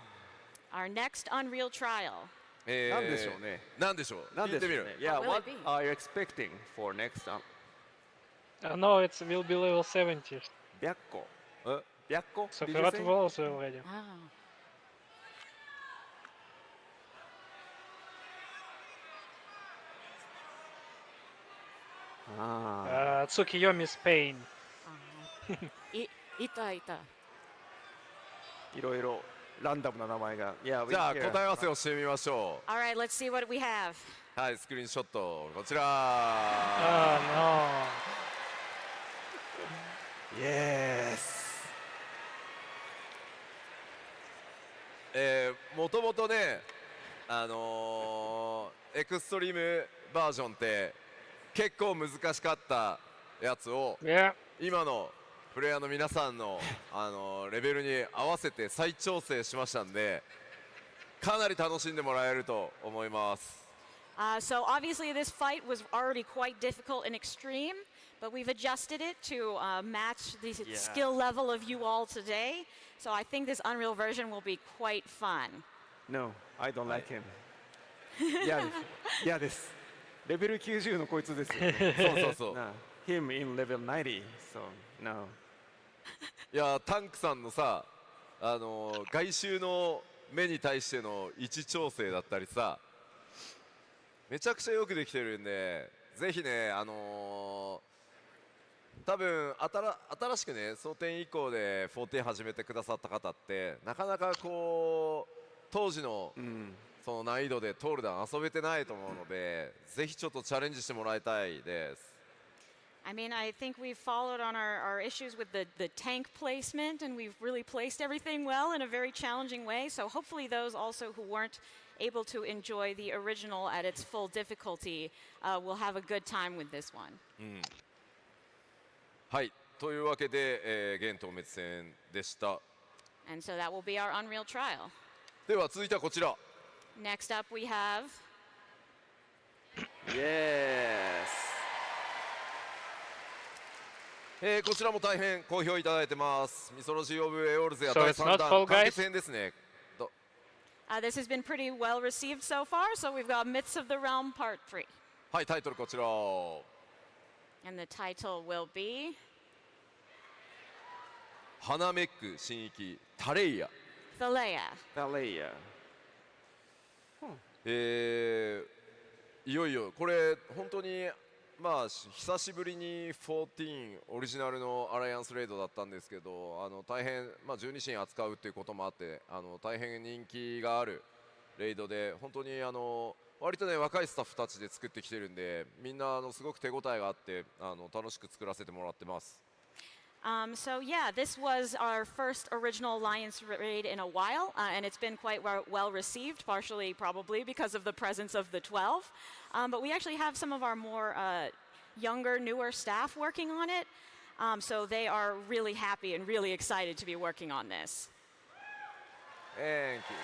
Our next Unreal trial. なんでしょうね。なんでしょう。なん聞いてみる。でしょうね。Yeah, What will what it be? are you expecting for next time? No, it will be level 70. 白虎。え白虎 So Did you Ferrat say? was already. Ah. Tsukiyomi's Pain. Ita. いろいろランダムな名前が。Yeah, じゃあ we hear. 答え合わせをしてみましょ All right, let's see what we have. う。はい、スクリーンショットこちら。 Oh Yes. もともとね、エクストリームバージョンって結構難しかったやつを no. Yeah. 今のプレイヤーの皆さんの、レベルに合わせて再調整しましたんで、かなり楽しんでもらえると思います。 So obviously this fight was already quite difficult and extreme, but we've adjusted it to match the skill level of you all today. So I think this Unreal version will be quite fun. No, I don't like him. 嫌です。嫌です。レベル90のこいつですよね。そうそうそう。 な Him in level 90. So no. いやタンクさんのさ、外周の目に対しての位置調整だったりさ、めちゃくちゃよくできてるんで、ぜひね、多分新しくね、蒼天以降で14始めてくださった方って、なかなかこう当時の、その難易度でトールダン遊べてないと思うので、ぜひちょっとチャレンジしてもらいたいです。 I mean, I think we've followed on our issues with the tank placement, and we've really placed everything well in a very challenging way. So hopefully those also who weren't able to enjoy the original at its full difficulty will have a good time with this one. はい、というわけで、現透滅戦でした。 And so that will be our Unreal trial. では続いてはこちら。 Next up, we have Yes. こちらも大変好評いただいてます。ミソロジー・オブ・エオールズや So 第 it's 3 not 弾 Fall 完 Guys? 結編ですね。this has been pretty well received so far. So we've got Myths of the Realm Part 3. はい、タイトルこちら。 And the title will be 花めく神域タレイヤ。 Thalea. Thalea. いよいよこれ本当にまあ久しぶりに14オリジナルのアライアンスレイドだったんですけど、大変、まあ、12神扱うっていうこともあって大変人気があるレイドで、本当に割とね若いスタッフたちで作ってきてるんで、みんなすごく手応えがあって楽しく作らせてもらってます。 So yeah, this was our first original Alliance raid in a while, and it's been quite well received, partially probably because of the presence of the 12. But we actually have some of our more younger, newer staff working on it, so they are really happy and really excited to be working on this. Thank you.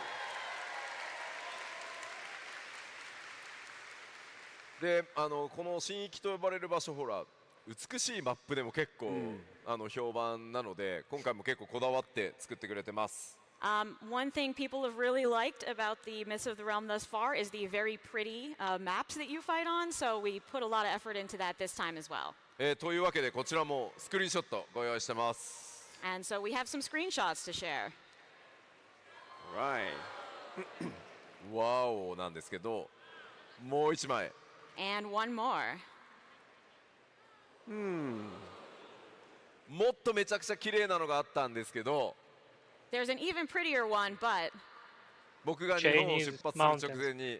でこの神域と呼ばれる場所、ほら美しいマップでも結構、評判なので、今回も結構こだわって作ってくれてます。 One thing people have really liked about the Myths of the Realm thus far is the very pretty maps that you fight on, so we put a lot of effort into that this time as well. というわけでこちらもスクリーンショットご用意してます。 And so we have some screenshots to share. Right. ワオなんですけど、もう一枚。 And one more. もっとめちゃくちゃ綺麗なのがあったんですけど、 There's an even prettier one, but 僕が日本を出発する直前に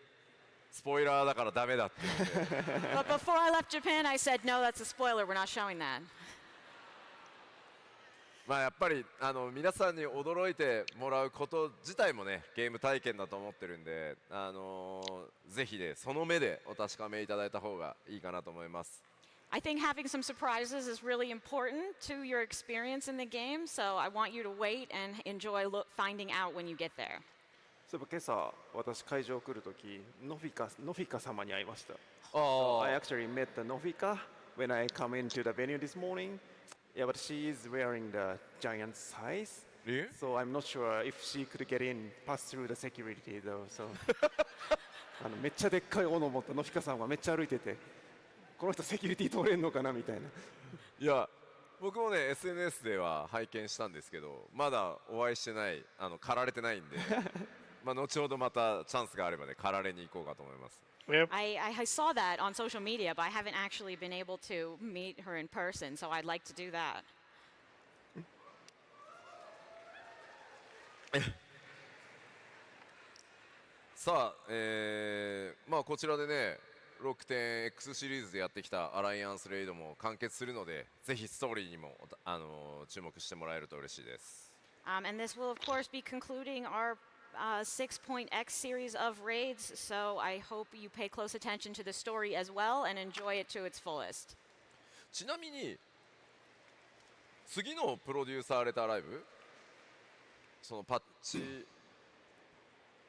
スポイラーだからダメだって言って but before I left Japan, I said, no, that's a spoiler. We're not showing that. まあやっぱり皆さんに驚いてもらうこと自体もねゲーム体験だと思ってるんで、ぜひねその目でお確かめいただいた方がいいかなと思います。 I think having some surprises is really important to your experience in the game, so I want you to wait and enjoy finding out when you get there. そういえば今朝私会場来るときノフィカ様に会いました。Oh. I actually met the Nofika when I come into the venue this morning. Yeah, but she is wearing the giant size. Really? So I'm not sure if she could get in, pass through the security though. So めっちゃでっかい斧を持ったノフィカさんがめっちゃ歩いてて、この人セキュリティ通れんのかなみたいな。いや僕もね SNS では拝見したんですけど、まだお会いしてない狩られてないんでまあ後ほどまたチャンスがあればね狩られに行こうかと思います。 I saw that on social media, but I haven't actually been able to meet her in person, so I'd like to do that. さあ、まあこちらでね 6.X シリーズでやってきたアライアンスレイドも完結するので、ぜひストーリーにも注目してもらえると嬉しいです。 And this will, of course, be concluding our 6.X series of raids, so I hope you pay close attention to the story as well and enjoy it to its fullest. ちなみに次のプロデューサーレターライブ、そのパッチ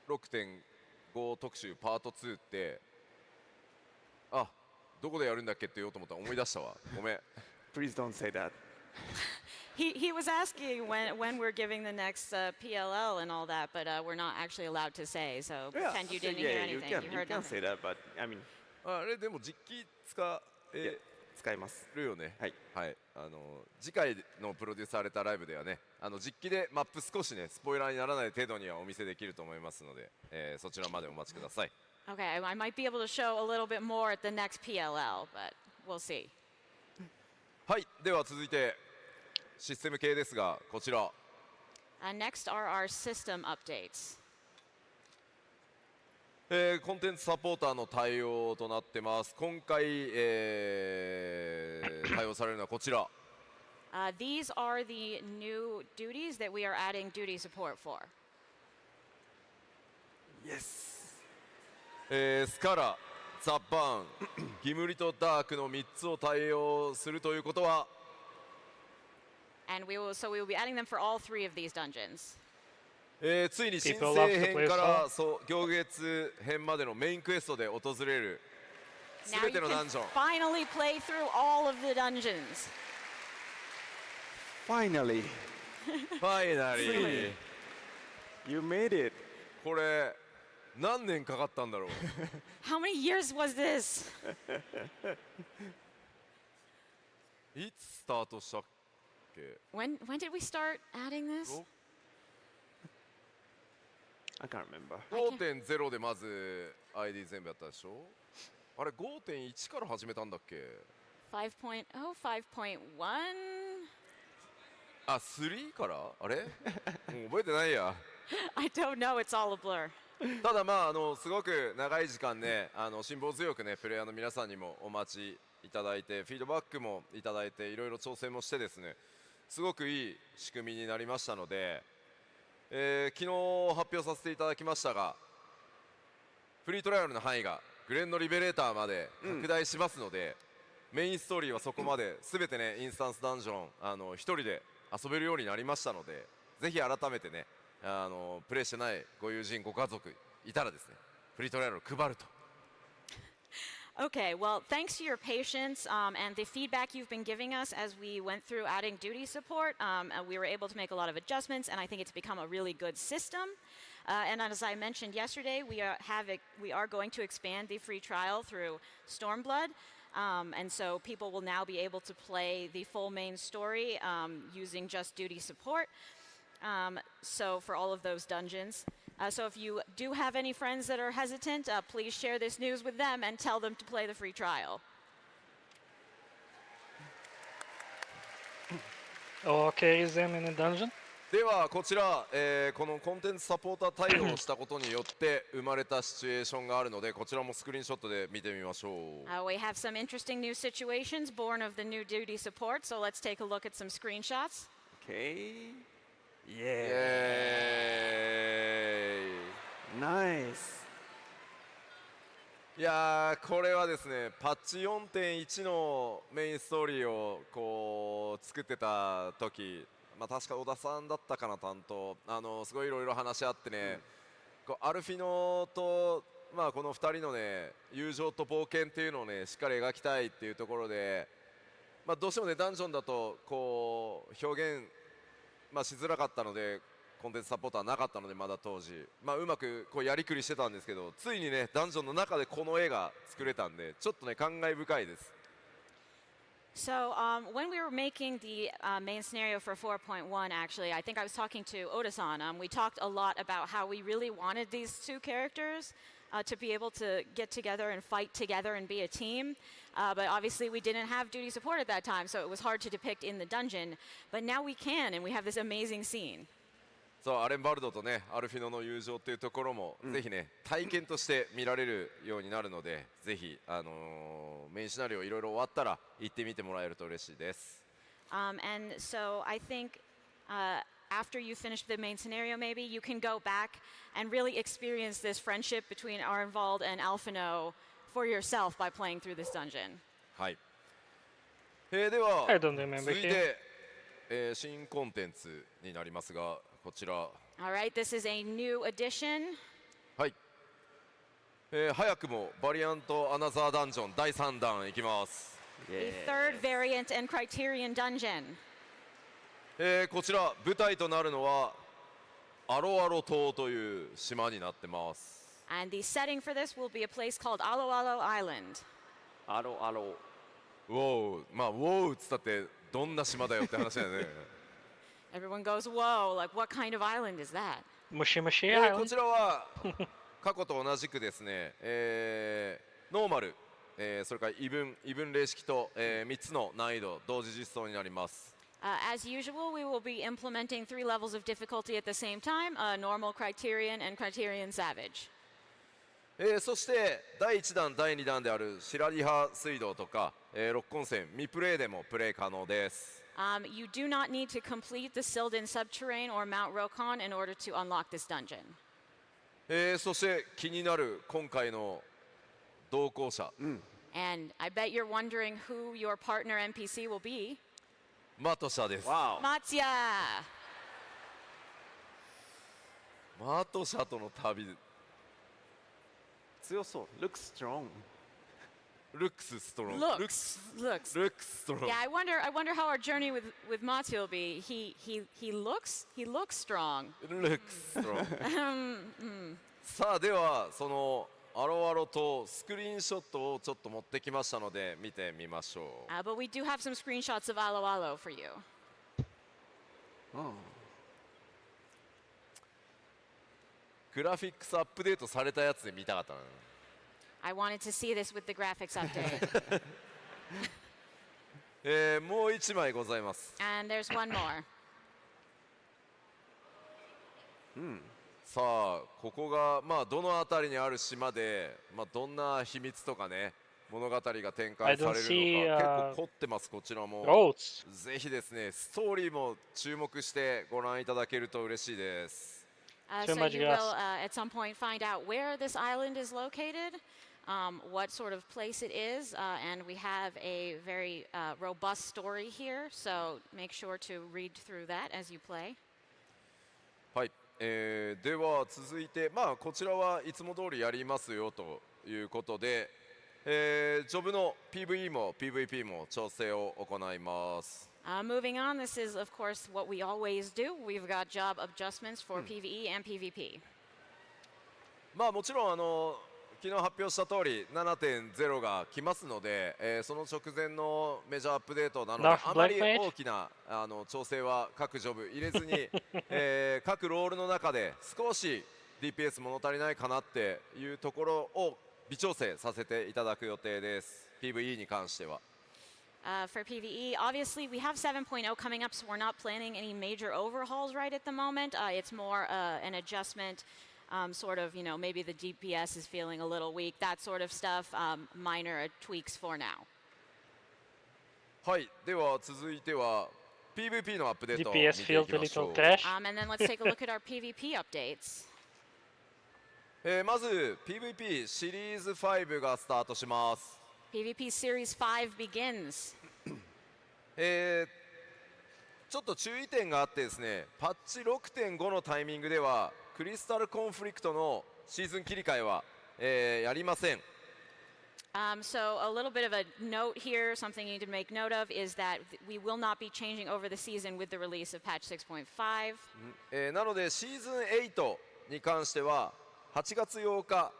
6.5 特集パート2って、あ、どこでやるんだっけって言おうと思ったら思い出したわ。ごめん。Please don't say that. He was asking when we're giving the next PLL and all that, but we're not actually allowed to say, so pretend you didn't hear anything. You can say that, but I mean. あれでも実機使いまするよね。はい、はい、次回のプロデューサーレターライブではね実機でマップ少しねスポイラーにならない程度にはお見せできると思いますので、そちらまでお待ちください。 Okay, I might be able to show a little bit more at the next PLL, but we'll see. はい、では続いてシステム系ですがこちら。Next are our system updates. コンテンツサポーターの対応となってます。今回、対応されるのはこちら。These are the new duties that we are adding duty support for. Yes. スカラ、ザ・バーン、ギムリとダークの3つを対応するということは、 And we will be adding them for all 3 of these dungeons. ついに新生編から行月編までのメインクエストで訪れるすべてのダンジョン。 Finally play through all of the dungeons. Finally. Finally. You made it. これ何年かかったんだろう。 How many years was this? いつスタートしたっけ？ When did we start adding this? I can't remember. 5.0 でまず ID 全部やったでしょ。あれ 5.1 から始めたんだっけ？ 5.0, 5.1? あ、3から？あれ？もう覚えてないや。I don't know, it's all a blur. ただまあすごく長い時間ね辛抱強くねプレイヤーの皆さんにもお待ちいただいてフィードバックもいただいていろいろ調整もしてですねすごくいい仕組みになりましたので、昨日発表させていただきましたがフリートライアルの範囲がグレンのリベレーターまで拡大しますので、メインストーリーはそこまで全てねインスタンスダンジョン一人で遊べるようになりましたので、ぜひ改めてねプレイしてないご友人ご家族いたらですねフリートライアルを配ると。 Okay, well, thanks to your patience and the feedback you've been giving us as we went through adding duty support, we were able to make a lot of adjustments, and I think it's become a really good system. And as I mentioned yesterday, we are going to expand the free trial through Stormblood, and so people will now be able to play the full main story using just duty support. So for all of those dungeons. So if you do have any friends that are hesitant, please share this news with them and tell them to play the free trial. Or carries them in a dungeon? ではこちら、このコンテンツサポーター対応をしたことによって生まれたシチュエーションがあるのでこちらもスクリーンショットで見てみましょう。We have some interesting new situations born of the new duty support, so let's take a look at some screenshots. Okay. イエーイ。ナイス。いやーこれはですねパッチ 4.1 のメインストーリーをこう作ってた時、まあ、確か小田さんだったかな担当すごいいろいろ話し合ってね、こうアルフィノと、まあ、この2人のね友情と冒険っていうのをねしっかり描きたいっていうところで、まあ、どうしてもねダンジョンだとこう表現、まあ、しづらかったのでコンテンツサポーターなかったのでまだ当時、まあ、うまくこうやりくりしてたんですけどついにねダンジョンの中でこの絵が作れたんでちょっとね感慨深いです。So when we were making the main scenario for 4.1, actually, I think I was talking to Oda-san. We talked a lot about how we really wanted these two characters to be able to get together and fight together and be a team. But obviously we didn't have duty support at that time, so it was hard to depict in the dungeon. But now we can, and we have this amazing scene. そうアレンバルドとねアルフィノの友情っていうところも、ぜひね体験として見られるようになるのでぜひ、メインシナリオいろいろ終わったら行ってみてもらえると嬉しいです。And so I think after you finish the main scenario, maybe you can go back and really experience this friendship between Arenvald and Alphino for yourself by playing through this dungeon. はい。では I don't remember 続い him. て、新コンテンツになりますがこちら All right, this is a new addition. はい、早くもバリアントアナザーダンジョン第3弾いきます。 The third variant and criterion dungeon. こちら舞台となるのはアロアロ島という島になってます。 And the setting for this will be a place called Alo Alo Island. アロアロ。ウォー、まあウォーっつったってどんな島だよって話だよね。Everyone goes, whoa, like what kind of island is that? Mushi Mushi こ Island? ちらは過去と同じくですね、ノーマル、それから異文例式と、3つの難易度同時実装になります。As usual, we will be implementing 3 levels of difficulty at the same time, normal, criterion, and criterion savage. そして第1弾第2弾である白リハ水道とか、六根線未プレイでもプレイ可能です。You do not need to complete the Silden Subterrane or Mount Rokon in order to unlock this dungeon. そして気になる今回の同行者、And I bet you're wondering who your partner NPC will be. マトシャです。Matsuya! マトシャとの旅、強そう。Looks strong. ルックスストロング。 Looks. ルックスストロング。 Yeah, I wonder how our journey with Matsu will be. He looks strong. ルックスストロング。さあではそのアロアロとスクリーンショットをちょっと持ってきましたので見てみましょう。But we do have some screenshots of Alo Alo for you. グラフィックスアップデートされたやつで見たかったな。I wanted to see this with the graphics update. もう1枚ございます。 And there's one more. さあここがまあどの辺りにある島で、まあ、どんな秘密とかね物語が展開されるのか I don't see, 結構凝ってますこちらも。 Roads. ぜひですねストーリーも注目してご覧いただけると嬉しいです。So you will at some point find out where this island is located, what sort of place it is, and we have a very robust story here, so make sure to read through that as you play. はい、では続いてまあこちらはいつも通りやりますよということで、ジョブの PVE も PVP も調整を行います。Moving on, this is of course what we always do. We've got job adjustments for PvE and PvP. まあもちろん昨日発表した通り 7.0 が来ますので、その直前のメジャーアップデートなのであまり大きな調整は各ジョブ入れずに、各ロールの中で少し DPS 物足りないかなっていうところを微調整させていただく予定です。 PVE に関しては。For PvE, obviously we have 7.0 coming up, so we're not planning any major overhauls right at the moment. It's more an adjustment, sort of, you know, maybe the DPS is feeling a little weak, that sort of stuff, minor tweaks for now. はい、では続いては PVP のアップデートを見 DPS てい feels き a まし little ょう。 crash. And then let's take a look at our PvP updates. まず PVP シリーズ5がスタートします。 PvP Series 5 begins. ちょっと注意点があってですね、パッチ 6.5 のタイミングではクリスタルコンフリクトのシーズン切り替えは、やりません。So a little bit of a note here, something you need to make note of is that we will not be changing over the season with the release of patch 6.5. なのでシーズン8に関しては8月8日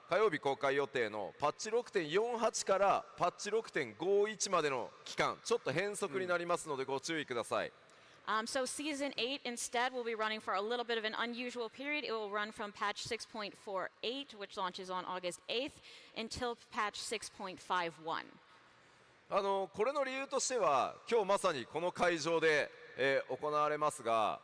火曜日公開予定のパッチ 6.48 からパッチ 6.51 までの期間ちょっと変則になりますのでご注意ください。So Season 8 instead will be running for a little bit of an unusual period. It will run from patch 6.48, which launches on August 8th, until patch 6.51. これの理由としては今日まさにこの会場で、行われますが、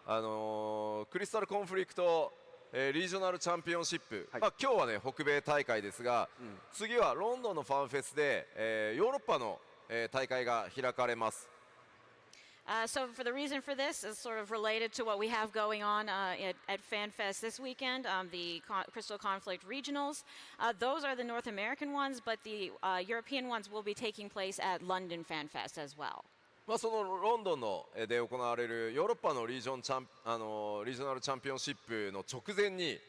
クリスタルコンフリクト、リージョナルチャンピオンシップ、今日はね北米大会ですが、次はロンドンのファンフェスで、ヨーロッパの、大会が開かれます。So for the reason for this is sort of related to what we have going on at FanFest this weekend, the Crystal Conflict Regionals. Those are the North American ones, but the European ones will be taking place at London FanFest as well. そのロンドンので行われるヨーロッパのリージョナルチャンピオンシップの直前に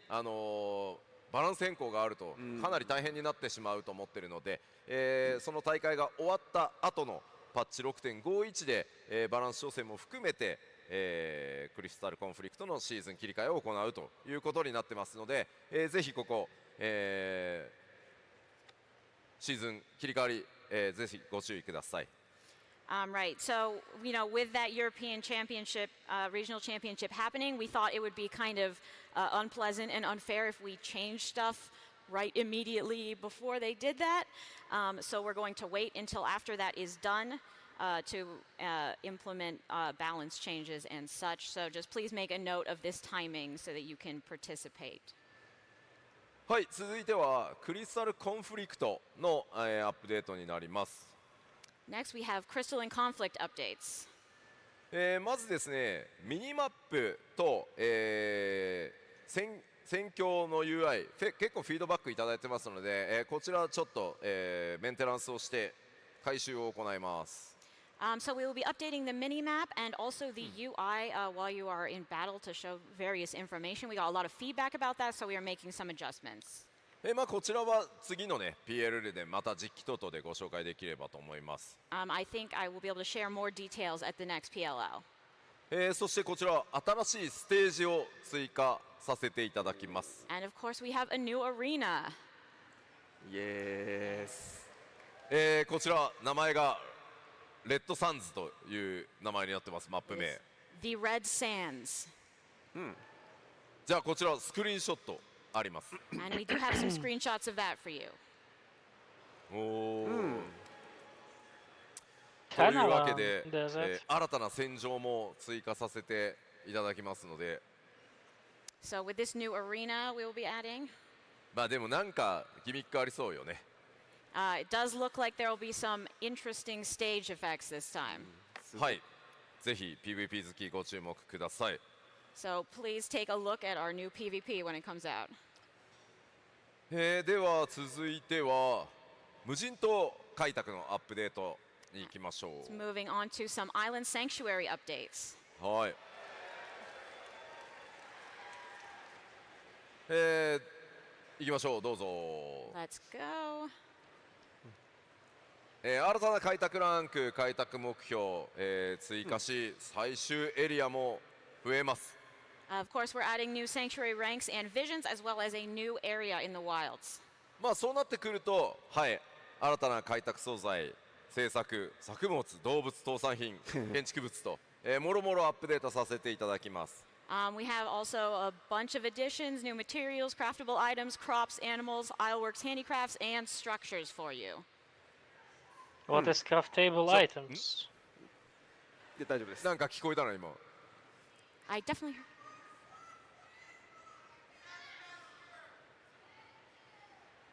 バランス変更があるとかなり大変になってしまうと思っているので、その大会が終わった後のパッチ 6.51 で、バランス調整も含めて、クリスタルコンフリクトのシーズン切り替えを行うということになってますので、ぜひここ、シーズン切り替わり、ぜひご注意ください。Right. So, you know, with that European Championship, regional championship happening, we thought it would be kind of unpleasant and unfair if we changed stuff right immediately before they did that. So we're going to wait until after that is done to implement balance changes and such. So just please make a note of this timing so that you can participate. はい、続いてはクリスタルコンフリクトの、アップデートになります。Next, we have Crystal and Conflict updates. まずですね、ミニマップと、戦況の UI 結構フィードバックいただいてますので、こちらちょっと、メンテナンスをして改修を行います。So we will be updating the mini-map and also the UI while you are in battle to show various information. We got a lot of feedback about that, so we are making some adjustments. こちらは次のね PLL でまた実機等々でご紹介できればと思います。I think I will be able to share more details at the next PLL. そしてこちら新しいステージを追加させていただきます。And of course we have a new arena. Yes. こちら名前がレッドサンズという名前になってます。マップ名。The Red Sands. じゃあこちらスクリーンショットあります。And we do have some screenshots of that for you. おー。というわけで、新たな戦場も追加させていただきますので。So with this new arena we will be adding. でもなんかギミックありそうよね。It does look like there will be some interesting stage effects this time. はい。ぜひ PVP 好きご注目ください。So please take a look at our new PvP when it comes out. では続いては無人島開拓のアップデートに行きましょう。Moving on to some island sanctuary updates. はい。行きましょう。どうぞ。Let's go. 新たな開拓ランク、開拓目標、追加し、最終エリアも増えます。Of course, we're adding new sanctuary ranks and visions as well as a new area in the wilds. そうなってくると、はい、新たな開拓素材、製作、作物、動物、倒産品、建築物と、もろもろアップデートさせていただきます。We have also a bunch of additions, new materials, craftable items, crops, animals, ironworks, handicrafts, and structures for you. What is craft table So- items? いや大丈夫です。なんか聞こえたな今。 I definitely heard.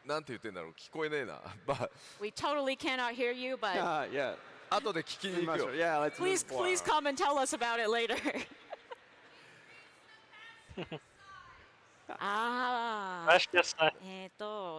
なんて言ってんだろう、聞こえねえな。まあ We totally cannot hear you, but Yeah. 後で聞きに行くよ。 Yeah, let's please, move please forward. come and tell us about it later. ああ。 Ash just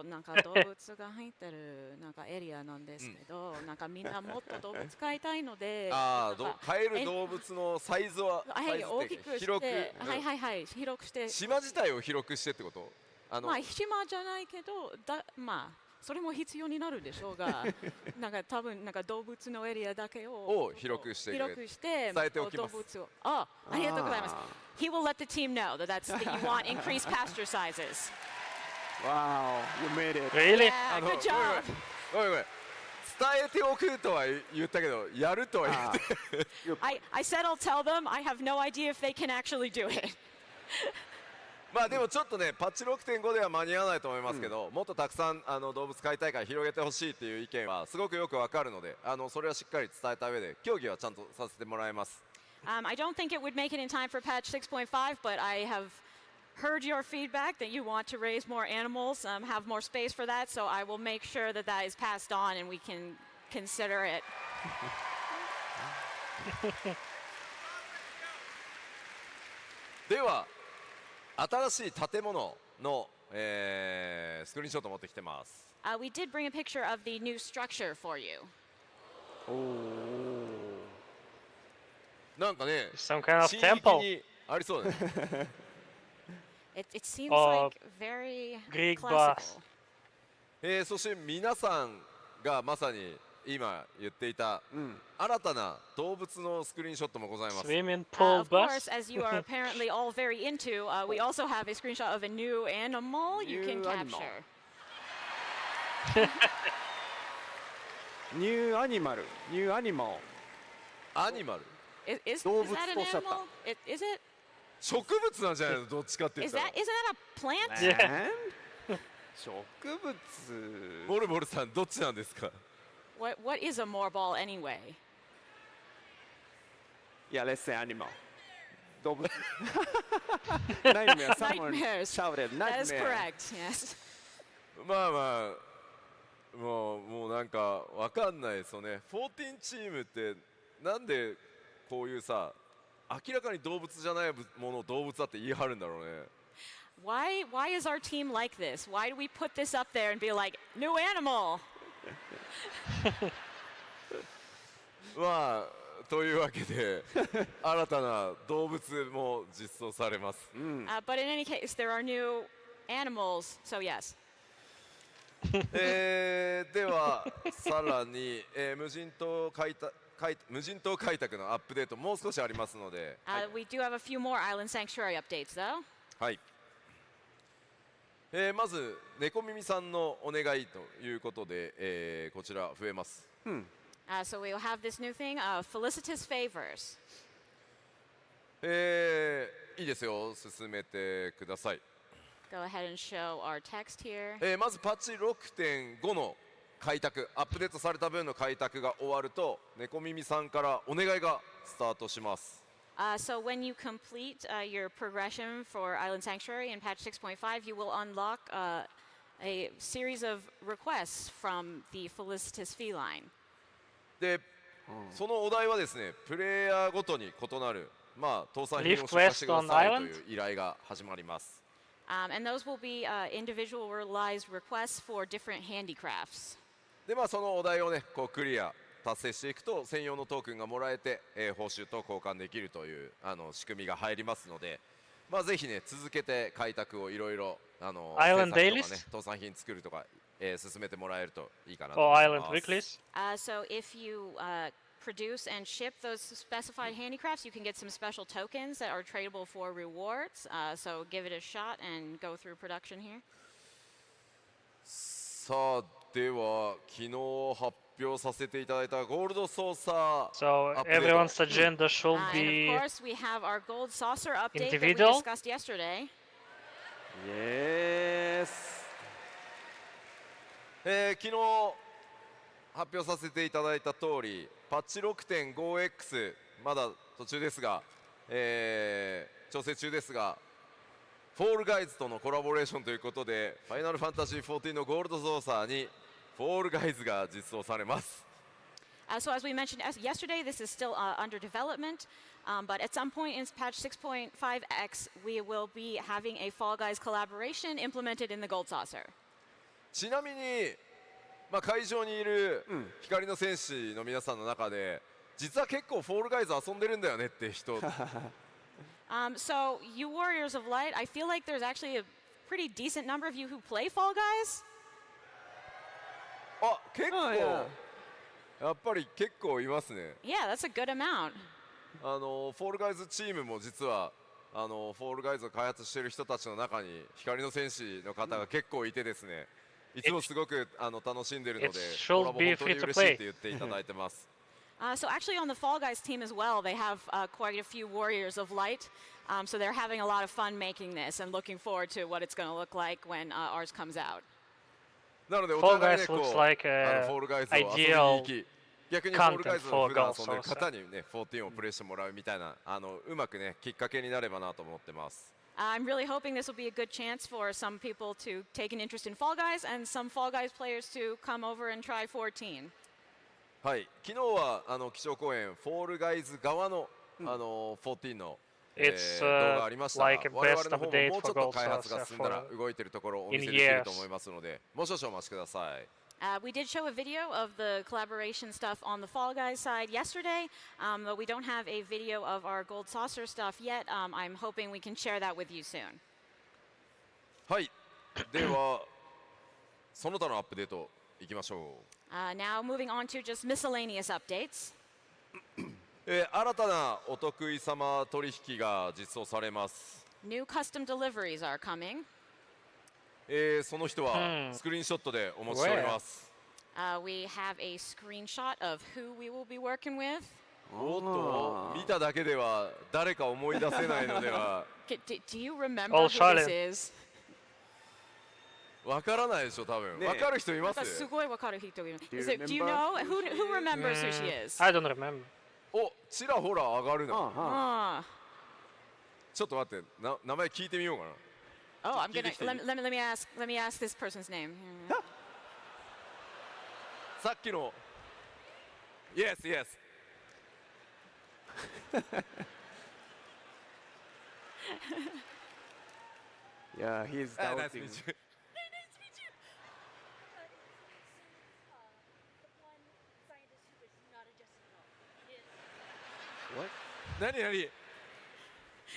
なんか動物が入ってるなんかエリアなんですけど、なんかみんなもっと動物飼いたいので、ああ、なんか飼える動物のサイズは、はい大きくして、広く、はいはいはい広くして、島自体を広くしてってこと？まあ島じゃないけど、まあそれも必要になるでしょうが、なんか多分なんか動物のエリアだけを広くして広くして伝えておきます。動物をありがとうございます。He will let the team know that you want increased pasture sizes. Wow, you made it. really? Yeah, good job. ごめんごめん。伝えておくとは言ったけど、やるとは言って。I said I'll tell them. I have no idea if they can actually do it. まあでもちょっとね、パッチ 6.5 では間に合わないと思いますけど、もっとたくさん動物飼い大会広げてほしいっていう意見はすごくよくわかるので、それはしっかり伝えた上で競技はちゃんとさせてもらいます。I don't think it would make it in time for patch 6.5, but I have heard your feedback that you want to raise more animals, have more space for that, so I will make sure that that is passed on and we can consider it. では新しい建物の、スクリーンショット持ってきてます。We did bring a picture of the new structure for you. なんかね、 Some kind of 新域 temple. にありそうだね。It seems Or like very Greek classical. baths. そして皆さんがまさに今言っていた新たな動物のスクリーンショットもございます。 Swimming pool Of course, bus. as you are apparently all very into, we also have a screenshot of a new animal you can New animal. capture. New animal. New animal. アニマル Is 動物 that an とおっしゃった animal? Is it? 植物なんじゃないの？どっちかって言っ Is たら that isn't that a plant? Yeah. 植物。モルボルさんどっちなんですか？ What is a moorball anyway? Yeah, let's say animal. 動物。Nightmare. Someone Nightmares. shouted That is nightmare. correct. Yes. まあまあもうなんかわかんないですよね。14チームってなんでこういうさ明らかに動物じゃないものを動物だって言い張るんだろうね。Why is our team like this? Why do we put this up there and be like new animal? まあというわけで新たな動物も実装されます。But in any case, there are new animals. So yes. ではさらに、無人島開拓のアップデートもう少しありますので、We do have a few more island sanctuary updates, though. はい。まず猫耳さんのお願いということで、こちら増えます。So we'll have this new thing, felicitous favors. いいですよ、進めてください。Go ahead and show our text here. まずパッチ 6.5 の開拓、アップデートされた分の開拓が終わると、猫耳さんからお願いがスタートします。So when you complete your progression for Island Sanctuary in patch 6.5, you will unlock a series of requests from the felicitous feline. で、そのお題はですね、プレイヤーごとに異なる、まあ、倒産品を出荷してくださいという依頼が始まります。And those will be individualized requests for different handicrafts. で、まあ、そのお題をね、こうクリア、達成していくと専用のトークンがもらえて、報酬と交換できるという仕組みが入りますので、まあ、ぜひね、続けて開拓をいろいろIsland 制作と Dailies? かね、倒産品作るとか、進めてもらえるといいかなと Or 思い Island ます。 Weeklies. So if you produce and ship those specified handicrafts, you can get some special tokens that are tradable for rewards. So give it a shot and go through production here. さあ、では昨日発表させていただいたゴールドソーサー So アップデート。 everyone's agenda should And be of course, we have our gold saucer update that we individual? discussed yesterday. Yes. 昨日発表させていただいた通り、パッチ 6.5X まだ途中ですが、調整中ですが、フォールガイズとのコラボレーションということで、ファイナルファンタジー14のゴールドゾーサーにフォールガイズが実装されます。So as we mentioned yesterday, this is still under development, but at some point in patch 6.5x, we will be having a Fall Guys collaboration implemented in the Gold Saucer. ちなみに、会場にいる光の戦士の皆さんの中で、実は結構フォールガイズ遊んでるんだよねって人。So you Warriors of Light, I feel like there's actually a pretty decent number of you who play Fall Guys. あ、結構。やっぱり結構いますね。Yeah, that's a good amount. フォールガイズチームも実はフォールガイズを開発している人たちの中に光の戦士の方が結構いてですね、いつもすごく楽しんでいるので、コラボ本当に嬉しいって言っていただいてます。So actually on the Fall Guys team as well, they have quite a few Warriors of Light. So they're having a lot of fun making this and looking forward to what it's going to look like when ours comes out. なのでお互いね、こうフォ looks like ールガイズを遊びに行き、逆にフォールガイズを普段遊んでる方にね、14をプレイしてもらうみたいな、うまくね、きっかけになればなと思ってます。I'm really hoping this will be a good chance for some people to take an interest in Fall Guys and some Fall Guys players to come over and try 14. はい、昨日は基調講演フォールガイズ側の14の動画がありましたが、我々の方ももうちょっと開発が進んだら動いているところをお見せできると思いますので、もう少々お待ちください。We did show a video of the collaboration stuff on the Fall Guys side yesterday, but we don't have a video of our Gold Saucer stuff yet. I'm hoping we can share that with you soon. はい、ではその他のアップデートいきましょう。Now moving on to just miscellaneous updates. 新たなお得意様取引が実装されます。New custom deliveries are coming. その人はスクリーンショットでお持ちしております。We have a screenshot of who we will be working with. おっと、見ただけでは誰か思い出せないのでは。Do you remember who this is? わからないでしょ、多分。わかる人います？すごいわかる人いる。Do you know who remembers who she is? I don't remember. お、ちらほら上がるな。ちょっと待って、名前聞いてみようかな。Oh, I'm gonna let me ask this person's name. さっきの Yes, yes. Yeah, he's doubting. Nice to meet you. What? 何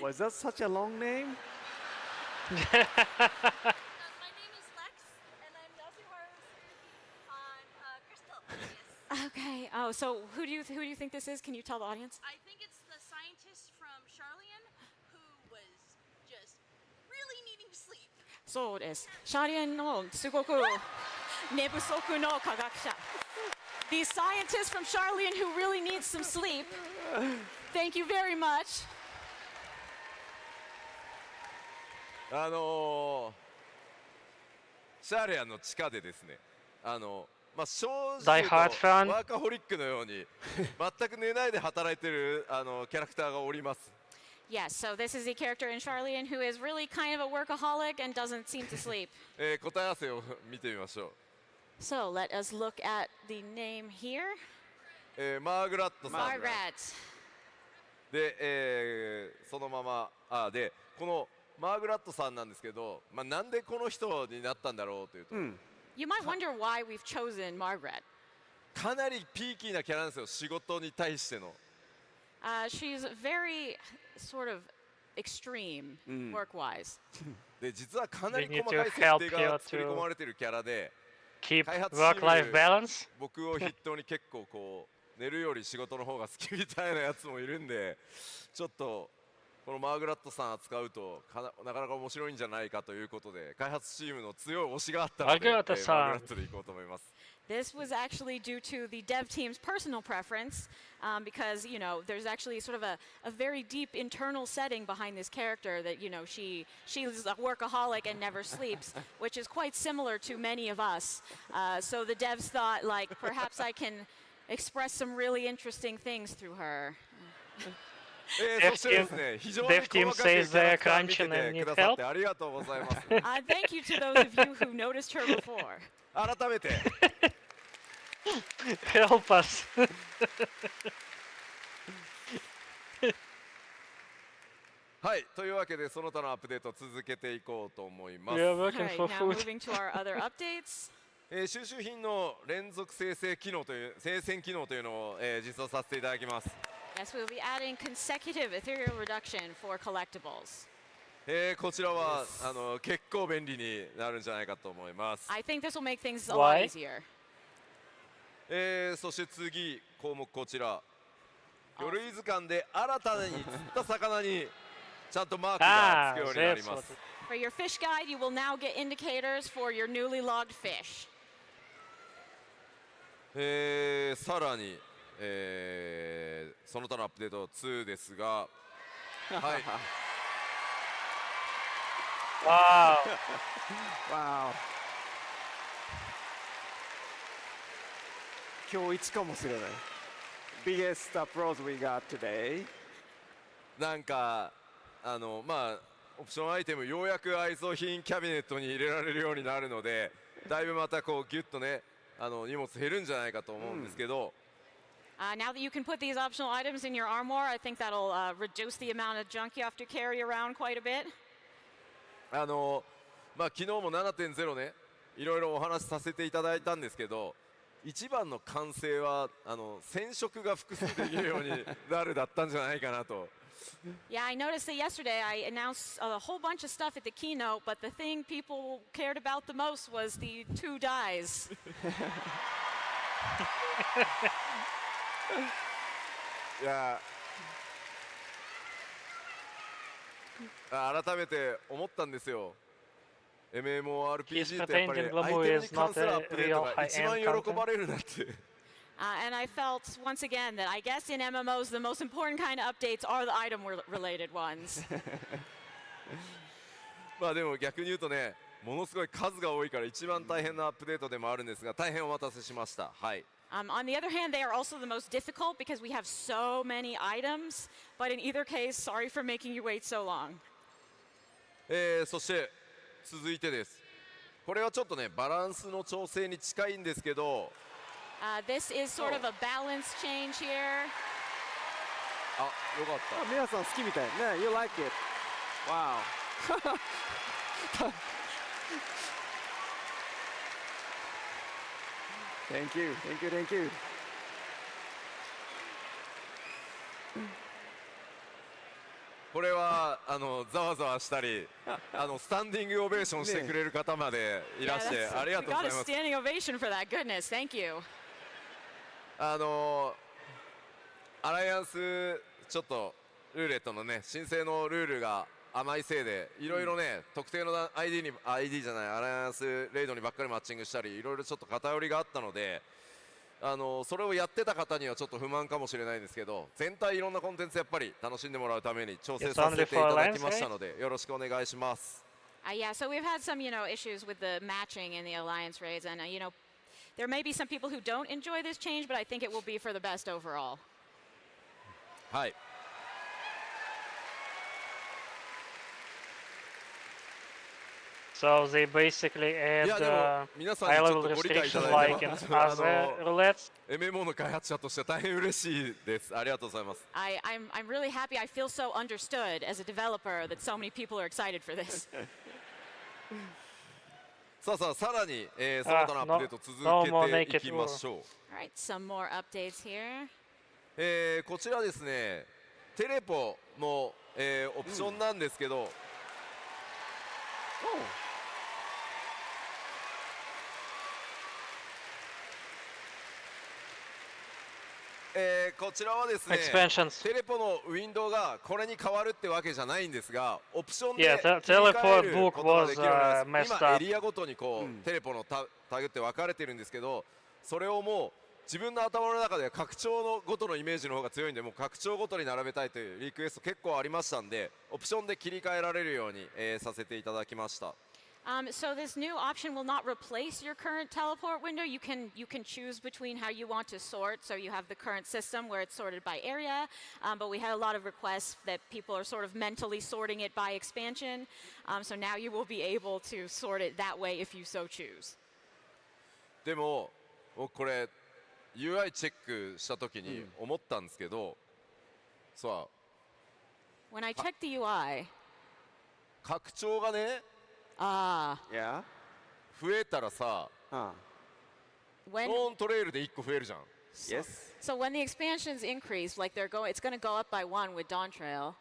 Was that such a long name? My name is Lex, and I'm the also on Crystal. Okay. Oh, so who do you think this is? Can you tell the audience? I think it's the scientist from Charlian who was just really needing sleep. そうです。シャリエンのすごく寝不足の科学者。The scientist from Charlian who really needs some sleep. Thank you very much. シャーレアの地下でですね、正直Die Hard fan ワーカホリックのように全く寝ないで働いてるキャラクターがおります。Yes, so this is a character in Charlian who is really kind of a workaholic and doesn't seem to sleep. 答え合わせを見てみましょう。So let us look at the name here. マーグラットさん。Margaret. で、そのままでこのマーグラットさんなんですけど、なんでこの人になったんだろうというと、You might wonder why we've chosen Margaret. かなりピーキーなキャラなんですよ、仕事に対しての。She's very sort of extreme work-wise. で、実はかなり We 細 need か to い設 help 定 you が作り込まれているキャラで、 Keep 開発チーム work-life balance. 僕を筆頭に結構こう寝るより仕事の方が好きみたいなやつもいるんで、ちょっとこのマーグラットさん扱うとなかなか面白いんじゃないかということで、開発チームの強い推しがあったので、マーグラットでいこうと思います。This was actually due to the dev team's personal preference, because there's actually sort of a very deep internal setting behind this character that she's a workaholic and never sleeps, which is quite similar to many of us. So the devs thought, like, perhaps I can express some really interesting things through her. Dev team says they're crunching and need help. Thank you to those of you who noticed her before. 改めて Help us. はい、というわけでその他のアップデートを続けていこうと思います。 We are working Alright, for now food. moving to our other updates. 収集品の連続生成機能という生鮮機能というのを、実装させていただきます。 Yes, we'll be adding consecutive ethereal reduction for collectibles. こちらは結構便利になるんじゃないかと思います。 I think this will make things a lot Why? easier. そして次項目こちら。魚類図鑑で新たに釣った魚にちゃんとマークがつくようになります。 For your fish guide, you will now get indicators for your newly logged fish. さらに、その他のアップデート2ですが、はい。Wow. Wow. 今日一かもしれない。Biggest applause we got today. なんかまあオプションアイテムようやく愛蔵品キャビネットに入れられるようになるので、だいぶまたこうギュッとね荷物減るんじゃないかと思うんですけど。Now that you can put these optional items in your armor, I think that'll reduce the amount of junk you have to carry around quite a bit. まあ昨日も 7.0 ねいろいろお話しさせていただいたんですけど、一番の完成は染色が複数できるようになるだったんじゃないかなと。Yeah, I noticed that yesterday I announced a whole bunch of stuff at the keynote, but the thing people cared about the most was the 2 dyes. いや改めて思ったんですよ。MMORPG ってやっぱりアイテムに関するアップデートが一番喜ばれるなって。And I felt once again that I guess in MMOs the most important kind of updates are the item-related ones. まあでも逆に言うとね、ものすごい数が多いから一番大変なアップデートでもあるんですが、大変お待たせしました。はい。On the other hand, they are also the most difficult because we have so many items. But in either case, sorry for making you wait so long. そして続いてです。これはちょっとねバランスの調整に近いんですけど。This is sort of a balance change here. あ、よかった。皆さん好きみたいね。You like it? Wow. Thank you, thank you, thank you. これはざわざわしたりスタンディングオベーションしてくれる方までいらしてありがとうございます。 We got a standing ovation for that. Goodness, thank you. アライアンスちょっとルーレットのね申請のルールが甘いせいでいろいろね特定の ID じゃないアライアンスレイドにばっかりマッチングしたりいろいろちょっと偏りがあったのでそれをやってた方にはちょっと不満かもしれないんですけど、全体いろんなコンテンツやっぱり楽しんでもらうために調整させていただきましたのでよろしくお願いします。Yeah, so we've had some, issues with the matching in the alliance raids, and there may be some people who don't enjoy this change, but I think it will be for the best overall. はい。So they basically add high-level restriction like in other roulettes. MMO の開発者として大変嬉しいです。ありがとうございます。I'm really happy. I feel so understood as a developer that so many people are excited for this. さあさらにその他のアップデート続けていきましょう。Alright, some more updates here. こちらですね、テレポのオプションなんですけど。こちらはですね、テレポのウィンドウがこれに変わるってわけじゃないんですが、オプションで切り替えることができるようになります。今エリアごとにこう、テレポのタグって分かれてるんですけど、それをもう自分の頭の中で拡張のごとのイメージの方が強いんで、もう拡張ごとに並べたいというリクエスト結構ありましたんで、オプションで切り替えられるように、させていただきました。So this new option will not replace your current teleport window. You can choose between how you want to sort. So you have the current system where it's sorted by area, but we had a lot of requests that people are sort of mentally sorting it by expansion. So now you will be able to sort it that way if you so choose. でも僕これ UI チェックした時に思ったんですけど、さあ When I checked the UI, 拡張がね Yeah? 増えたらさ、when ノントレイルで1個増えるじゃん。 Yes. so when the expansions increase, like it's going to go up by 1 with Dawn Trail.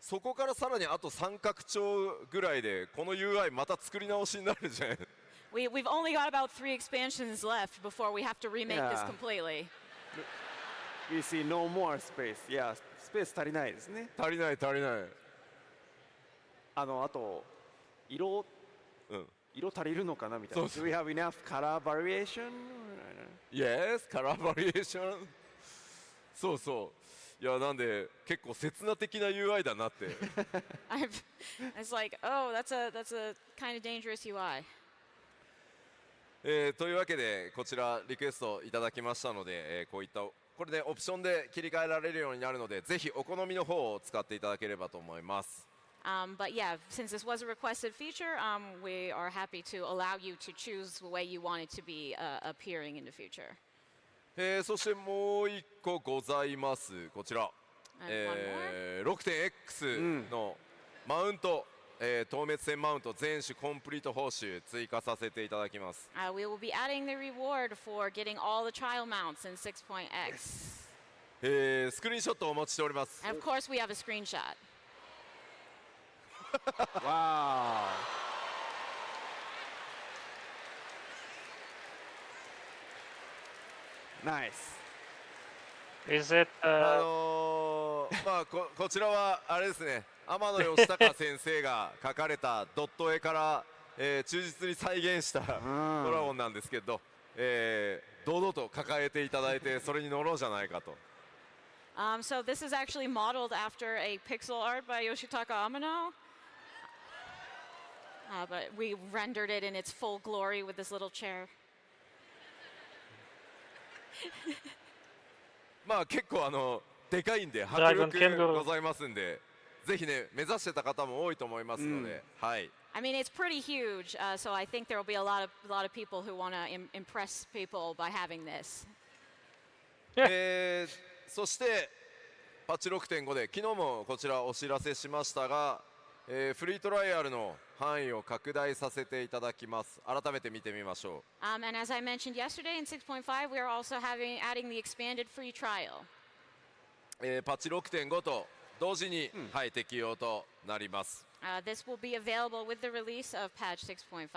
そこからさらにあと3拡張ぐらいでこの UI また作り直しになるじゃん。We've only got about 3 expansions left before we have to remake this Yeah. completely. We see no more space. Yeah, スペース足りないですね。足りない足りない。あと色足りるのかなみたいな。そうそう Do we have enough color variation? Yes, color variation. そうそう。いやなんで結構刹那的な UI だなって。It's like, oh, that's a kind of dangerous UI. というわけでこちらリクエストいただきましたので、こういったこれでオプションで切り替えられるようになるので、ぜひお好みの方を使っていただければと思います。But yeah, since this was a requested feature, we are happy to allow you to choose the way you want it to be appearing in the future. そしてもう一個ございます。こちら、6.X のマウント、透滅線マウント全種コンプリート報酬追加させていただきます。We will be adding the reward for getting all the trial mounts in 6.x. スクリーンショットをお持ちしております。 And of course, we have a screenshot. Wow. Nice. Is it まあこちらはあれですね、天野義孝先生が描かれたドット絵から、忠実に再現したドラゴンなんですけど、堂々と抱えていただいてそれに乗ろうじゃないかと。So this is actually modeled after a pixel art by Yoshitaka Amano. But we rendered it in its full glory with this little chair. まあ結構でかいんで迫力ございますんで、ぜひね目指してた方も多いと思いますので、はい。I mean, it's pretty huge, so I think there will be a lot of people who want to impress people by having this. そしてパッチ 6.5 で昨日もこちらお知らせしましたが、フリートライアルの範囲を拡大させていただきます。改めて見てみましょう。And as I mentioned yesterday in 6.5, we are also adding the expanded free trial. パッチ 6.5 と同時に、はい、適用となります。This will be available with the release of patch 6.5.